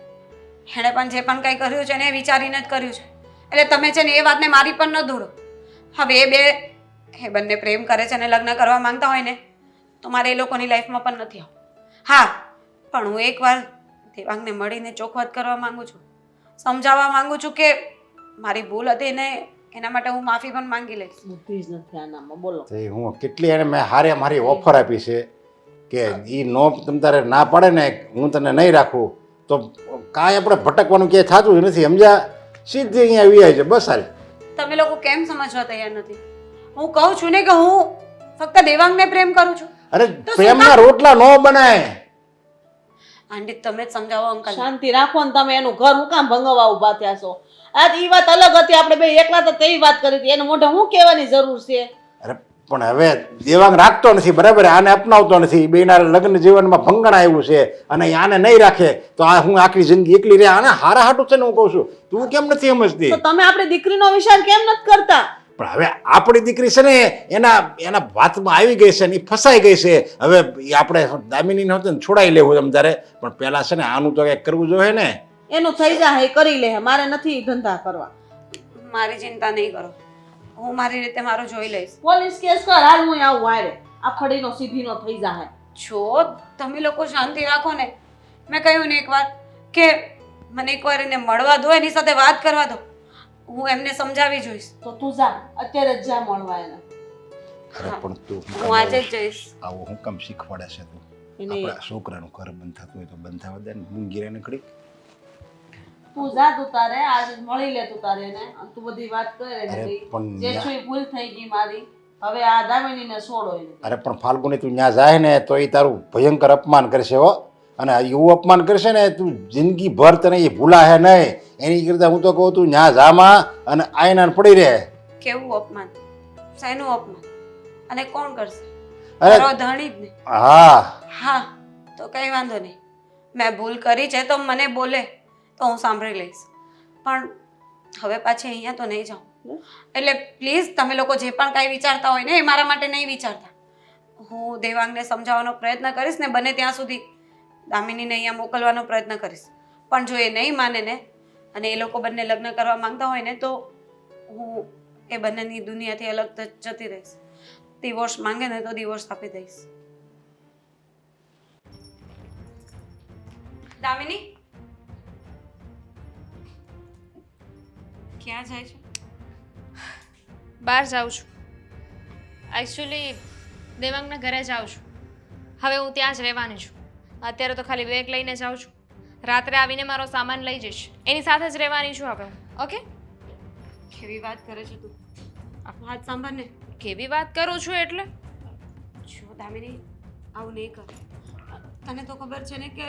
એણે પણ જે પણ કંઈ કર્યું છે ને એ વિચારીને જ કર્યું છે. એટલે તમે છે ને એ વાતને મારી પણ ન દોડો. હવે એ બંને પ્રેમ કરે છે અને લગ્ન કરવા માંગતા હોય ને તો મારે એ લોકોની લાઈફમાં પણ નથી આવું. હા, પણ હું એકવાર દેવાંગને મળીને ચોખવટ કરવા માંગુ છું, સમજાવવા માંગુ છું કે મારી ભૂલ હતી ને એના માટે હું માફી પણ માંગી લઈશ. બુદ્ધિ જ નથી આનામાં. બોલો. હું કેટલી એને મેં મારી ઓફર આપી છે કે એ નો તમ તારે ના પાડે ને હું તને નહીં રાખું તો કાંઈ આપણે ભટકવાનું ક્યાંય થતું જ નથી. સમજ્યા? સીધી અહીંયા આવી જાય છે. બસ હાલ. તમે લોકો કેમ સમજવા તૈયાર નથી? હું કહું છું ને કે હું ફક્ત દેવાંગને પ્રેમ કરું છું. અરે પ્રેમના રોટલા નો બનાય. આંટી તમે જ સમજાવો અંકલ. શાંતિ રાખો ને તમે. એનું ઘર હું કામ ભંગવા ઉભા થયા છો? આ ઈ વાત અલગ હતી. આપણે બે એકલા તો તેવી વાત કરી હતી. એને મોઢે હું કહેવાની જરૂર છે? અરે પણ હવે દેવાંગ રાખતો નથી, બરાબર? આને અપનાવતો નથી. બેના લગ્ન જીવનમાં ભંગણ આવ્યું છે અને આને નહીં રાખે તો આ હું આખી જિંદગી એકલી રહે. આને હારા હાટું છે ને હું કહું છું. તું કેમ નથી સમજતી? તો તમે આપણી દીકરીનો વિચાર કેમ નથી કરતા? પણ હવે આપણી દીકરી છે ને એના વાતમાં આવી ગઈ છે ને એ ફસાઈ ગઈ છે. હવે ઈ આપણે દામિનીને હોત ને છોડાઈ લેવું તમ તારે, પણ પહેલા છે ને આનું તો કંઈક કરવું જોઈએ ને. એનું થઈ જાય એ કરી લે. મારે નથી ધંધા કરવા. મારી ચિંતા નહીં કરો, હું મારી રીતે મારું જોઈ લઈશ. પોલીસ કેસ કર. હાલ હું આવું હારે. આ ફડીનો સીધીનો થઈ જાય. જો તમે લોકો શાંતિ રાખો ને. મેં કહ્યું ને એકવાર કે મને એકવાર એને મળવા દો, એની સાથે વાત કરવા દો, હું એમને સમજાવી જોઈશ. તો તું જા, અત્યારે જ જા મળવા એને. અરે પણ તું હું આજે જ જઈશ. આવું હું કેમ શીખવાડે છે તું? આપણા છોકરાનું ઘર બંધ થતું હોય તો બંધ થવા દે ને. મૂંગીરે નીકળી તું જા. તું તારે આજે જ મળી લે. તું તારે એને તું બધી વાત કરે અરે ને. પણ જે છું એ ભૂલ થઈ ગઈ મારી. હવે આ દામિનીને છોડો એને. અરે પણ ફાલ્ગુની તું ત્યાં જાય ને તો એ તારું ભયંકર અપમાન કરશે હો. અને એવું અપમાન કરશે ને તું જિંદગી ભર તને એ ભૂલાશે નહીં. એની કરતાં હું તો કહું તું ત્યાં જામાં અને આયના પડી રહે. કેવું અપમાન? શેનું અપમાન? અને કોણ કરશે? અરે મારો ધણી જ ને. હા હા, તો કંઈ વાંધો નહીં. મેં ભૂલ કરી છે તો મને બોલે તો હું સાંભળી લઈશ, પણ હવે પાછી અહીંયા તો નહીં જાઉં. એટલે પ્લીઝ તમે લોકો જે પણ કાંઈ વિચારતા હોય ને એ મારા માટે નહીં વિચારતા. હું દેવાંગને સમજાવવાનો પ્રયત્ન કરીશ ને બને ત્યાં સુધી દામિનીને અહીંયા મોકલવાનો પ્રયત્ન કરીશ. પણ જો એ નહીં માને ને અને એ લોકો બંને લગ્ન કરવા માંગતા હોય ને તો હું એ બંનેની દુનિયાથી અલગ જતી રહીશ. ડિવોર્સ માંગે ને તો ડિવોર્સ આપી દઈશ. દામિની ક્યાં જાય છે? બહાર જાઉં છું. એકચ્યુઅલી દેવાંગના ઘરે જાઉં છું. હવે હું ત્યાં જ રહેવાની છું. અત્યારે તો ખાલી બેગ લઈને જાઉં છું. રાત્રે આવીને મારો સામાન લઈ જઈશ. એની સાથે જ રહેવાની છું હવે. ઓકે? કેવી વાત કરે છે તું? વાત સાંભળ ને. કેવી વાત કરું છું એટલે? જો દામિની, આવું નહીં કર. તને તો ખબર છે ને કે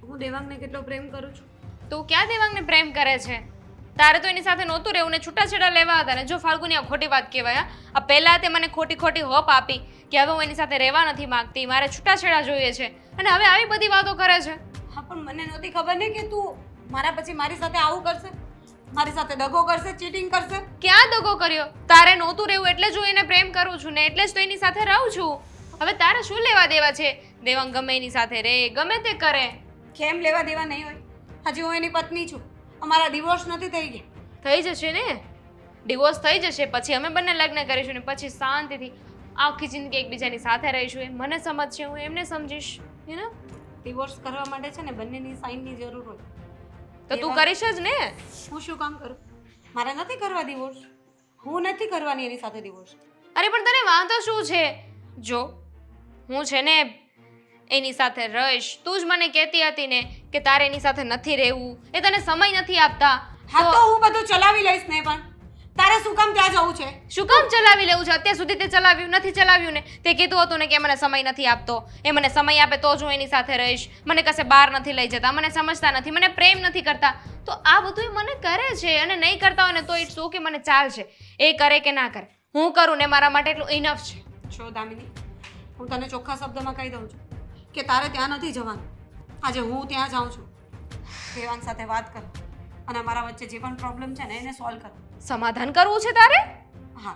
હું દેવાંગને કેટલો પ્રેમ કરું છું. તું ક્યાં દેવાંગને પ્રેમ કરે છે? તારે તો એની સાથે નહોતું રહેવું ને છૂટાછેડા લેવા હતા ને. જો ફાલ્ગુની, આ ખોટી વાત કહેવાય. આ પહેલા તે મને ખોટી ખોટી હોપ આપી કે હવે હું એની સાથે રહેવા નથી માંગતી, મારે છૂટાછેડા જોઈએ છે, અને હવે આવી બધી વાતો કરે છે. હા, પણ મને નહોતી ખબર ને કે તું મારા પછી મારી સાથે આવું કરશે, મારી સાથે દગો કરશે, ચીટિંગ કરશે. ક્યાં દગો કર્યો? તારે નહોતું રહેવું એટલે જ હું એને પ્રેમ કરું છું ને, એટલે જ તો એની સાથે રહું છું. હવે તારે શું લેવા દેવા છે? દેવાંગ ગમે એની સાથે રહે, ગમે તે કરે. કેમ લેવા દેવા નહીં હોય? હજી હું એની પત્ની છું. અમારા ડિવોર્સ નથી થઈ ગયા. થઈ જશે ને, ડિવોર્સ થઈ જશે, પછી અમે બંને લગ્ન કરીશું ને પછી શાંતિથી આખી જિંદગી એકબીજાની સાથે રહીશું. એ મને સમજશે, હું એમને સમજીશ. You know? ડિવોર્સ કરવા માટે છે ને બંનેની સાઇનની જરૂર હોય. તો તું કરીશ જ ને? હું શું કામ કરું? મારે નથી કરવા ડિવોર્સ. હું નથી કરવાની એની સાથે ડિવોર્સ. અરે પણ તને વાંધો શું છે? જો હું છે ને એની સાથે રહીશ. તું જ મને કહેતી હતી ને કે તારે એની સાથે નથી રહેવું, એ તને સમય નથી આપતા. હા, તો હું બધું ચલાવી લઈશ ને, પણ તારે શું કામ ત્યાં જવું છે? શું કામ ચલાવી લેવું છે? અત્યાર સુધી તે ચલાવ્યું નથી. ચલાવ્યું ને તે કીધું હતું ને કે મને સમય નથી આપતો. એ મને સમય આપે તો જ હું એની સાથે રહીશ. મને કશે બહાર નથી લઈ જતા, મને સમજતા નથી, મને પ્રેમ નથી કરતા. તો આ બધું મને કરે છે, અને નહીં કરતા હોય ને તો ઇટ્સ ઓકે, મને ચાલશે. એ કરે કે ના કરે, હું કરું ને મારા માટે એટલું ઇનફ છે. છો દામિની, હું તને ચોખ્ખા શબ્દમાં કહી દઉં છું કે તારે ત્યાં નથી જવાનું. આજે હું ત્યાં જાઉં છું. દેવાંગ સાથે વાત કર અને અમારા વચ્ચે જે પણ પ્રોબ્લેમ છે ને એને સોલ્વ કર. સમાધાન કરવું છે તારે? હા.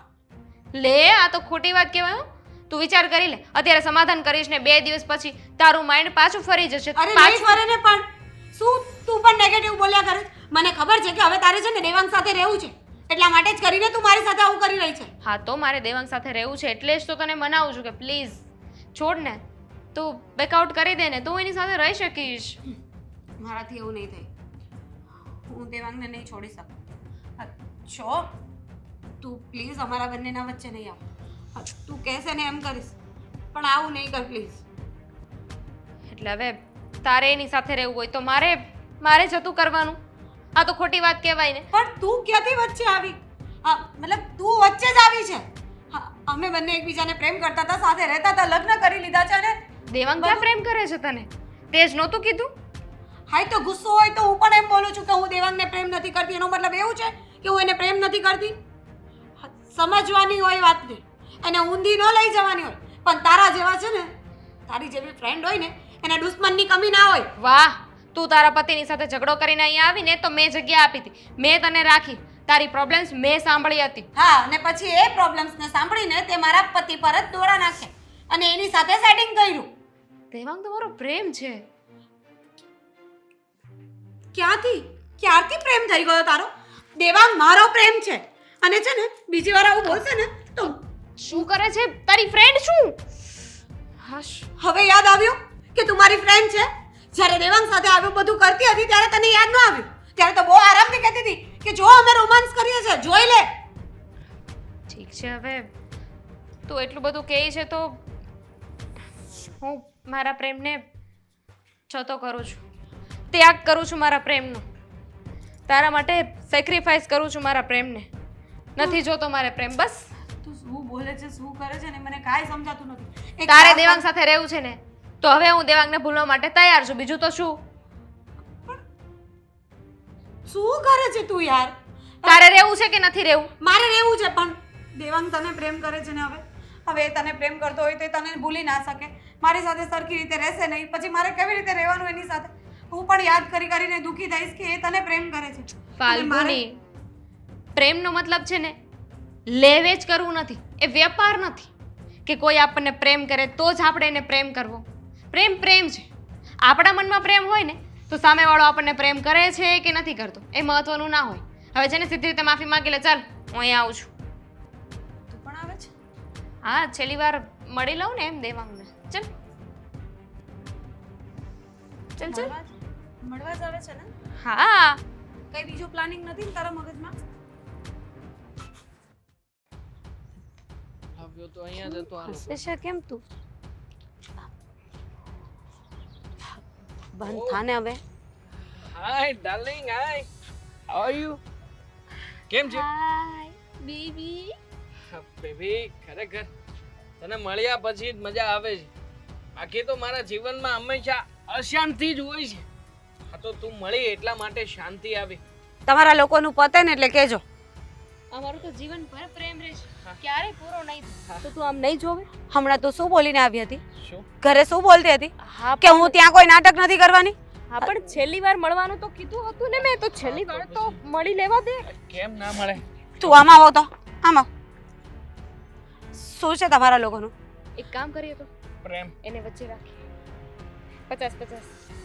લે, આ તો ખોટી વાત કહેવાય. હો. તું વિચાર કરી લે, અત્યારે સમાધાન કરીશ ને 2 દિવસ પછી તારું માઇન્ડ પાછું ફરી જશે. અરે નહીં ફરે ને, પણ શું તું પણ નેગેટિવ બોલ્યા કરે? મને ખબર છે કે હવે તારે છે ને દેવાંગ સાથે રહેવું છે, એટલા માટે જ કરીને તું મારી સાથે આવું કરી રહી છે. હા, તો મારે દેવાંગ સાથે રહેવું છે એટલે જ તો તને મનાવું છું કે પ્લીઝ છોડ ને, તું બેકઆઉટ કરી દે ને, તું એની સાથે રહી શકીશ. મારાથી એવું નહીં થાય. હું દેવાંગને નહીં છોડી શકું. છો તું પ્લીઝ અમારા બંનેના વચ્ચે નહીં આવ. તું કહેશે ને એમ કરીશ, પણ આવું નહીં કર પ્લીઝ. એટલે હવે તારે એની સાથે રહેવું હોય તો મારે જતું કરવાનું. આ તો ખોટી વાત કહેવાય ને. પણ તું ક્યાંથી વચ્ચે આવી? મતલબ તું વચ્ચે જ આવી છે. અમે બંને એકબીજાને પ્રેમ કરતા હતા, સાથે રહેતા હતા, લગ્ન કરી લીધા છે ને. દેવાંગ ક્યાં પ્રેમ કરે છે તને? તે જ નહોતું કીધું? હાય, તો ગુસ્સો હોય તો હું પણ એમ બોલું છું કે હું દેવાંગને પ્રેમ નથી કરતી. એનો મતલબ એવું છે કે હું એને પ્રેમ નથી કરતી? સમજવાની હોય વાતને, એને ઊંધી ન લઈ જવાની હોય. પણ તારા જેવા છે ને, તારી જેવી ફ્રેન્ડ હોય ને, એને દુશ્મનની કમી ના હોય. વાહ, તું તારા પતિની સાથે ઝઘડો કરીને અહીંયા આવીને તો મેં જગ્યા આપી હતી, મેં તને રાખી, તારી પ્રોબ્લેમ્સ મેં સાંભળી હતી. હા, અને પછી એ પ્રોબ્લેમ્સને સાંભળીને તે મારા પતિ પર જ દોરા નાખ્યા અને એની સાથે સેટિંગ કર્યું. દેવાંગ તમારો પ્રેમ છે. ક્યારથી પ્રેમ થઈ ગયો તારો? દેવાંગ મારો પ્રેમ છે. અને છે ને બીજી વાર આવું બોલશે ને તો શું કરે છે તારી ફ્રેન્ડ? શું હશ, હવે યાદ આવ્યું કે તું મારી ફ્રેન્ડ છે? જ્યારે દેવાંગ સાથે આવું બધું કરતી હતી ત્યારે તને યાદ ન આવ્યું? ત્યારે તો બહુ આરામથી કહેતી હતી કે જો અમે રોમાન્સ કરીએ છીએ, જોઈ લે. ઠીક છે, હવે તું એટલું બધું કહે છે તો હું મારા પ્રેમને જતો કરું છું, ત્યાગ કરું છું મારા પ્રેમનો. તારા માટે સેક્રિફાઈસ કરું છું મારા પ્રેમને. નથી જોતો મારે પ્રેમ. બસ તું શું બોલે છે, શું કરે છે ને મને કાંઈ સમજાતું નથી. તારે દેવાંગ સાથે રહેવું છે ને તો હવે હું દેવાંગને ભૂલવા માટે તૈયાર છું. બીજું તો શું? શું કરે છે તું યાર? તારે રહેવું છે કે નથી રહેવું? મારે રહેવું છે, પણ દેવાંગ તને પ્રેમ કરે છે ને હવે એ તને પ્રેમ કરતો હોય તો એ તને ભૂલી ના શકે. મારી સાથે સરખી રીતે રહેશે નહીં, પછી મારે કેવી રીતે રહેવાનું એની સાથે? હું પણ યાદ કરીને દુઃખી થઈશ કે એ તને પ્રેમ કરે છે. ફાલ્ગુની, પ્રેમનો મતલબ છે ને લેવેચ કરવું નથી, એ વેપાર નથી કે કોઈ આપણને પ્રેમ કરે તો જ આપણે એને પ્રેમ કરવો. પ્રેમ પ્રેમ છે. આપણા મનમાં પ્રેમ હોય ને તો સામેવાળો આપણને પ્રેમ કરે છે કે નથી કરતો એ મહત્વનું ના હોય. હવે છે ને સીધી રીતે માફી માંગી લે. ચાલ, હું અહીંયા આવું છું. તું પણ આવે છે? હા, છેલ્લી વાર મળી લઉં ને એમ દેવાંગને. ચાલ ચાલ ચાલ. મળવા જ આવે છે ને? હા. કઈ બીજું પ્લાનિંગ નથી ને તારા મગજમાં? જો તો અહીંયા જતો આ લોકો. હસે છે કેમ તું? બંધ થાને હવે. Hi darling, hi. How are you? કેમ છે? હાય બેબી. બેબી, ખરેખર તને મળ્યા પછી જ મજા આવે છે. બાકી તો મારા જીવનમાં હંમેશા અશાંતિ જ હોય છે. આ તો તું મળી એટલા માટે શાંતિ આવી. તમારા લોકોનું પતે ને એટલે કહેજો. અમારું તો જીવન ભર પ્રેમ રહેશે, ક્યારેય પૂરો નહીં થાય. તો તું આમ નહીં જોવે? હમણાં તો શું બોલીને આવી હતી? શું? ઘરે શું બોલતી હતી? હા કે હું ત્યાં કોઈ નાટક નથી કરવાની? હા પણ છેલ્લી વાર મળવાનું તો કીધું હતું ને મેં. તો છેલ્લી વાર તો મળી લેવા દે. કેમ ના મળે? તું આમાં આવો તો આમ આવ. શું છે તમારા લોકોનું? એક કામ કરીએ તો પ્રેમ. એને વચ્ચે રાખીએ 50-50.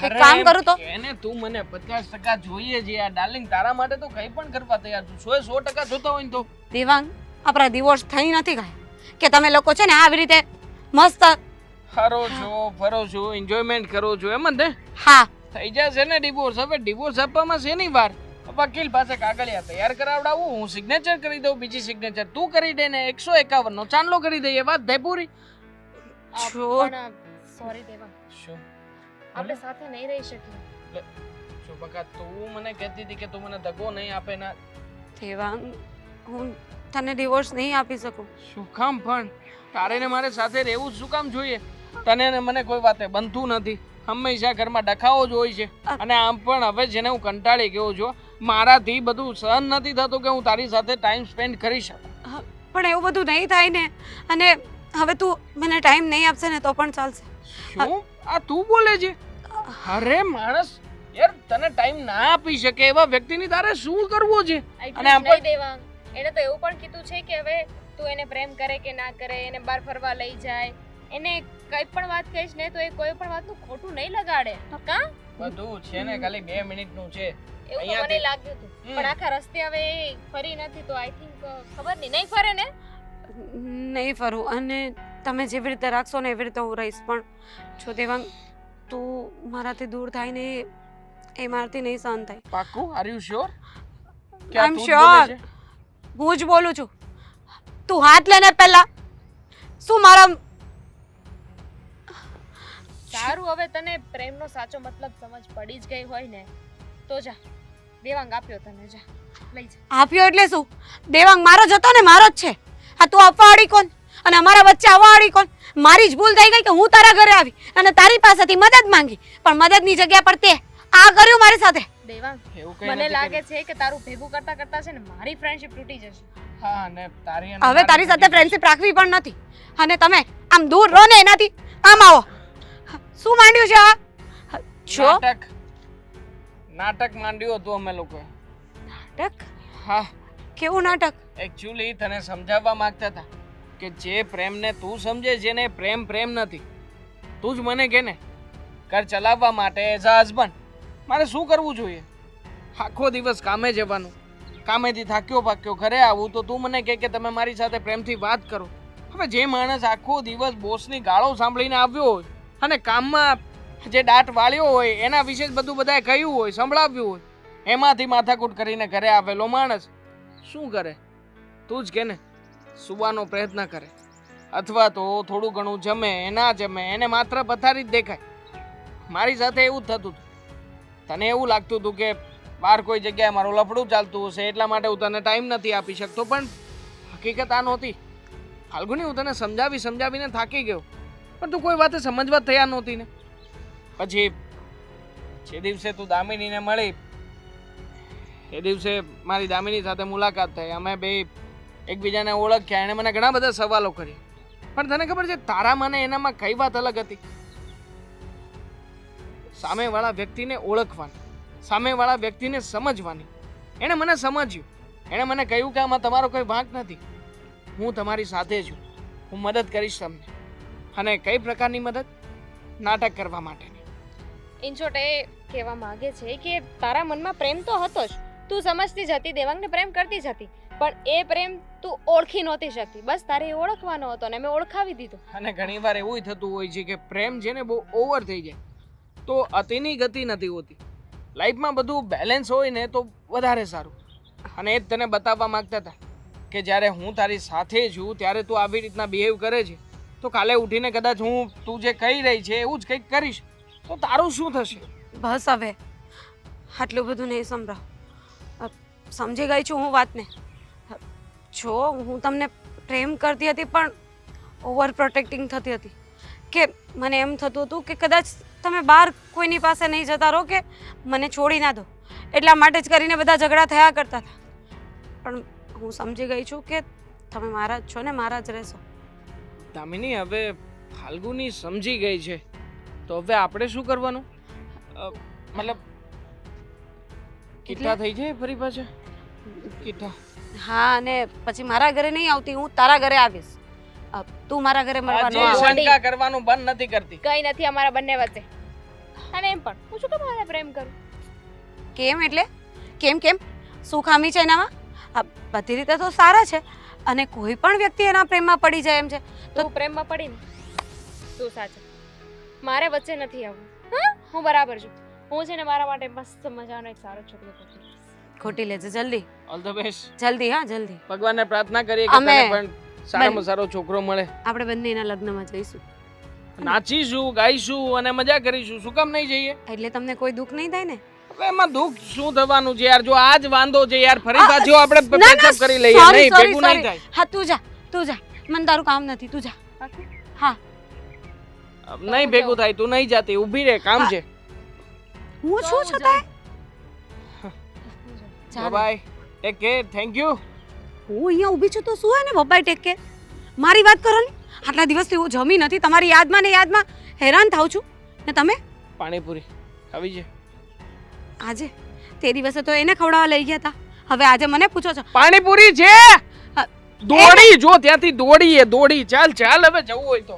એક કામ કરું તો? એને તું મને 50% જોઈએ છે આ ડાર્લિંગ, તારા માટે તો કંઈ પણ કરવા તૈયાર છું. 100% જોતા હોય ને તો. દેવાંગ, આપણા ડિવોર્સ થઈ નથી ગયા કે તમે લોકો છે ને આવી રીતે મસ્ત ફરો છો, ફરો છો, એન્જોયમેન્ટ કરો છો, એમ જ ને? હા થઈ જશે ને ડિવોર્સ. હવે ડિવોર્સ આપવામાં શેની વાર? વકીલ પાસે કાગળિયા તૈયાર કરાવડાવું, હું સિગ્નેચર કરી દઉં, બીજી સિગ્નેચર તું કરી દે ને 151 નો ચાંદલો કરી દઈએ, વાત થઈ પૂરી. પણ સોરી દેવા, શું આપણે સાથે નહીં રહી શકીએ. શું બકા, તું મને કહેતી હતી કે તું મને દગો નહીં આપે ના? દેવાંગ, હું તને ડિવોર્સ નહીં આપી શકું. શું કામ પણ? તારે ને મારે સાથે રહેવું શું કામ જોઈએ? તને ને મને કોઈ વાતે બનતું નથી. હંમેશા ઘરમાં ડખાવો જ હોય છે. અને આમ પણ હવે જેને હું કંટાળી ગયો છું, મારાથી બધું સહન નથી થતું કે હું તારી સાથે ટાઈમ સ્પેન્ડ કરી શકું. પણ એવું બધું નહીં થાય ને. અને હવે તું મને ટાઈમ નહીં આપશે ને તો પણ ચાલશે. શું આ તું બોલે છે? અરે માણસ, યાર તને ટાઈમ ના આપી શકે એવા વ્યક્તિની તારે શું કરવું છે? અને આમ નહીં દેવા, એને તો એવું પણ કીધું છે કે હવે તું એને પ્રેમ કરે કે ના કરે, એને બહાર ફરવા લઈ જાય, એને કઈ પણ વાત કહીશ ને તો એ કોઈ પણ વાતનું ખોટું નહીં લગાડે. કા બધું છે ને ખાલી 2 મિનિટનું છે. એવું તો અહીંયાથી- મને લાગ્યું હતું. પણ આખા રસ્તે હવે એ ફરી નથી તો આઈ થિંક ખબર નહીં ફરે ને. નહીં ફરું. અને તમે જેવી રીતે રાખશો ને એવી રીતે હું રહીશ. પણ જો દેવાંગ, તું મારાથી દૂર થાય ને એ મારાથી નહીં સહન થાય. પાક્કું? Are you sure? I am sure. હું જ બોલું છું. તું હાથ લેને પહેલા. શું મારા સારું, હવે તને પ્રેમનો સાચો મતલબ સમજ પડી જ ગઈ હોય ને તો જા, દેવાંગ આપ્યો તને, જા લઈ જા. આપ્યો એટલે શું? દેવાંગ મારો જ હતો ને, મારો જ છે. હા, તું આપવાવાળી કોણ અને અમારા વચ્ચે આવવાવાળી કોણ? મારી જ ભૂલ થઈ ગઈ કે હું તારા ઘરે આવી અને તારી પાસેથી મદદ માંગી, પણ મદદની જગ્યા પર તે આ કર્યું મારી સાથે. દેવાંગ, એવું કઈ મને નથી લાગે કર્યું. છે કે તારું ભેગું કરતા કરતા છે ને મારી ફ્રેન્ડશિપ તૂટી જશે. હા, અને તારી અને હવે મારી તારી સાથે બધી- ફ્રેન્ડશિપ રાખવી પણ નથી. અને તમે આમ દૂર રહો ને એનાથી. આમ આવો. શું માંડ્યું છે આ? જો નાટક માંડ્યું હતું અમે લોકોએ. નાટક? હા, કેવું નાટક? એકચ્યુઅલી તને સમજાવવા માંગતા હતા કે જે પ્રેમને તું સમજે છે ને એ પ્રેમ નથી. તું જ મને કે ને, ઘર ચલાવવા માટે એઝ અ હસબન્ડ મારે શું કરવું જોઈએ? આખો દિવસ કામે જવાનું, કામેથી થાક્યો પાક્યો ઘરે આવું તો તું મને કહે કે તમે મારી સાથે પ્રેમથી વાત કરો. હવે જે માણસ આખો દિવસ બોસની ગાળો સાંભળીને આવ્યો હોય અને કામમાં જે દાટ વાળ્યો હોય એના વિશે જ બધું બધાએ કહ્યું હોય, સંભળાવ્યું હોય, એમાંથી માથાકૂટ કરીને ઘરે આવેલો માણસ શું કરે? તું જ કે ને, સુવાનો પ્રયત્ન કરે અથવા તો થોડું ઘણું જમે, ના જમે, એને માત્ર પથારી જ દેખાય. મારી સાથે એવું જ થતું હતું. તને એવું લાગતું હતું કે બહાર કોઈ જગ્યાએ મારું લફડું ચાલતું હશે એટલા માટે હું તને ટાઈમ નથી આપી શકતો, પણ હકીકત આ નહોતી. ફાલ્ગુની, હું તને સમજાવીને થાકી ગયો, પણ તું કોઈ વાતે સમજવા તૈયાર નહોતી ને. પછી જે દિવસે તું દામિનીને મળી એ દિવસે મારી દામિની સાથે મુલાકાત થઈ, અમે બે એકબીજાને ઓળખ્યા. એણે મને ઘણા બધા સવાલો કર્યા, પણ તને ખબર છે તારામાં ને એનામાં કઈ વાત અલગ હતી? સામેવાળા વ્યક્તિને ઓળખવાની, સામેવાળા વ્યક્તિને સમજવાની. એણે મને સમજ્યું, એણે મને કહ્યું કે આમાં તમારો કોઈ વાંક નથી, હું તમારી સાથે છું, હું મદદ કરીશ તમને. અને કઈ પ્રકારની મદદ? નાટક કરવા માટેની. ઇન શોર્ટ એ કહેવા માંગે છે કે તારા મનમાં પ્રેમ તો હતો જ, તું સમજતી જ હતી, દેવાંગને પ્રેમ કરતી જ હતી, પણ એ પ્રેમ તું ઓળખી નહોતી શકતી. બસ તારે એ ઓળખવાનો હતો ને મેં ઓળખાવી દીધો. અને ઘણીવાર એવું થતું હોય છે કે પ્રેમ છે ને બહુ ઓવર થઈ જાય તો અતિની ગતિ નથી હોતી. લાઈફમાં બધું બેલેન્સ હોય ને તો વધારે સારું. અને એ જ તને બતાવવા માંગતા હતા કે જ્યારે હું તારી સાથે છું ત્યારે તું આવી રીતના બિહેવ કરે છે તો કાલે ઉઠીને કદાચ હું તું જે કહી રહી છે એવું જ કંઈક કરીશ તો તારું શું થશે? બસ હવે આટલું બધું નહીં સંભળાવ. સમજી ગઈ છું હું વાતને. જો હું તમને પ્રેમ કરતી હતી પણ ઓવર પ્રોટેક્ટિંગ થતી હતી કે મને એમ થતું હતું કે કદાચ તમે બહાર કોઈની પાસે નહીં જતા રહો કે મને છોડી ના દો, એટલા માટે જ કરીને બધા ઝઘડા થયા કરતા હતા. પણ હું સમજી ગઈ છું કે તમે મારા જ છો ને મારા જ રહેશો. દામિની, હવે ફાલ્ગુની સમજી ગઈ છે તો હવે આપણે શું કરવાનું? મતલબ કિટ્ટા થઈ જાય ફરી પાછા કિટ્ટા? હા, અને પછી મારા ઘરે નહીં આવતી, હું તારા ઘરે આવીશ. તું મારા ઘરે મળવા ન આજે આવ. શંકા કરવાનું બંધ નથી કરતી. કઈ નથી અમારા બંને વચ્ચે. અને એમ પણ હું શું કામ પ્રેમ કરું? કેમ એટલે કેમ કેમ શું ખામી છે એનામાં? બધી રીતે તો સારા છે અને કોઈ પણ વ્યક્તિ એના પ્રેમમાં પડી જાય એમ છે. તું પ્રેમમાં પડીને તું સાચો, મારે વચ્ચે નથી આવવું. હા, હું બરાબર છું. હું છે ને મારા માટે મસ્ત મજાનો એક સારો છોકરો ગોતી લઈશ. ખોટી લેજે જલ્દી ઓલ ધ બેસ્ટ. જલ્દી. હા જલ્દી. ભગવાનને પ્રાર્થના કરીએ કે અમે તને પણ સારામાં સારો છોકરો મળે. આપણે બંને એના લગ્નમાં જઈશું. નાચીશું, ગાઈશું અને મજા કરીશું. શું કામ નહીં જઈએ? એટલે તમને કોઈ દુઃખ નહીં થાય ને? હવે એમાં દુઃખ શું થવાનું છે યાર? જો આજ વાંધો છે યાર, ફરી પાછો આપણે ના, ના, પેચઅપ કરી લઈએ. sorry, નહીં, sorry, ભેગું નહીં sorry. થાય. હા તું જા મને તારું કામ નથી, તું જા. હા, નહીં ભેગું થાય, તું નહીં જાતી, ઊભી રહે, કામ છે. હું શું છતાંય bye, take care, thank you. હું અહીંયા ઊભી છું તો શું હે ને બબાઈ ટેક કેર? મારી વાત કરો ને. આટલા દિવસથી હું જમી નથી, તમારી યાદમાં ને યાદમાં હેરાન થાઉં છું ને તમે પાણીપુરી ખાવી છે? આજે તે દિવસે તો એને ખવડાવવા લઈ ગયા હતા, હવે આજે મને પૂછો છો? પાણીપુરી છે. દોડી જો ત્યાંથી દોડી ચાલ ચાલ હવે જવું હોય તો.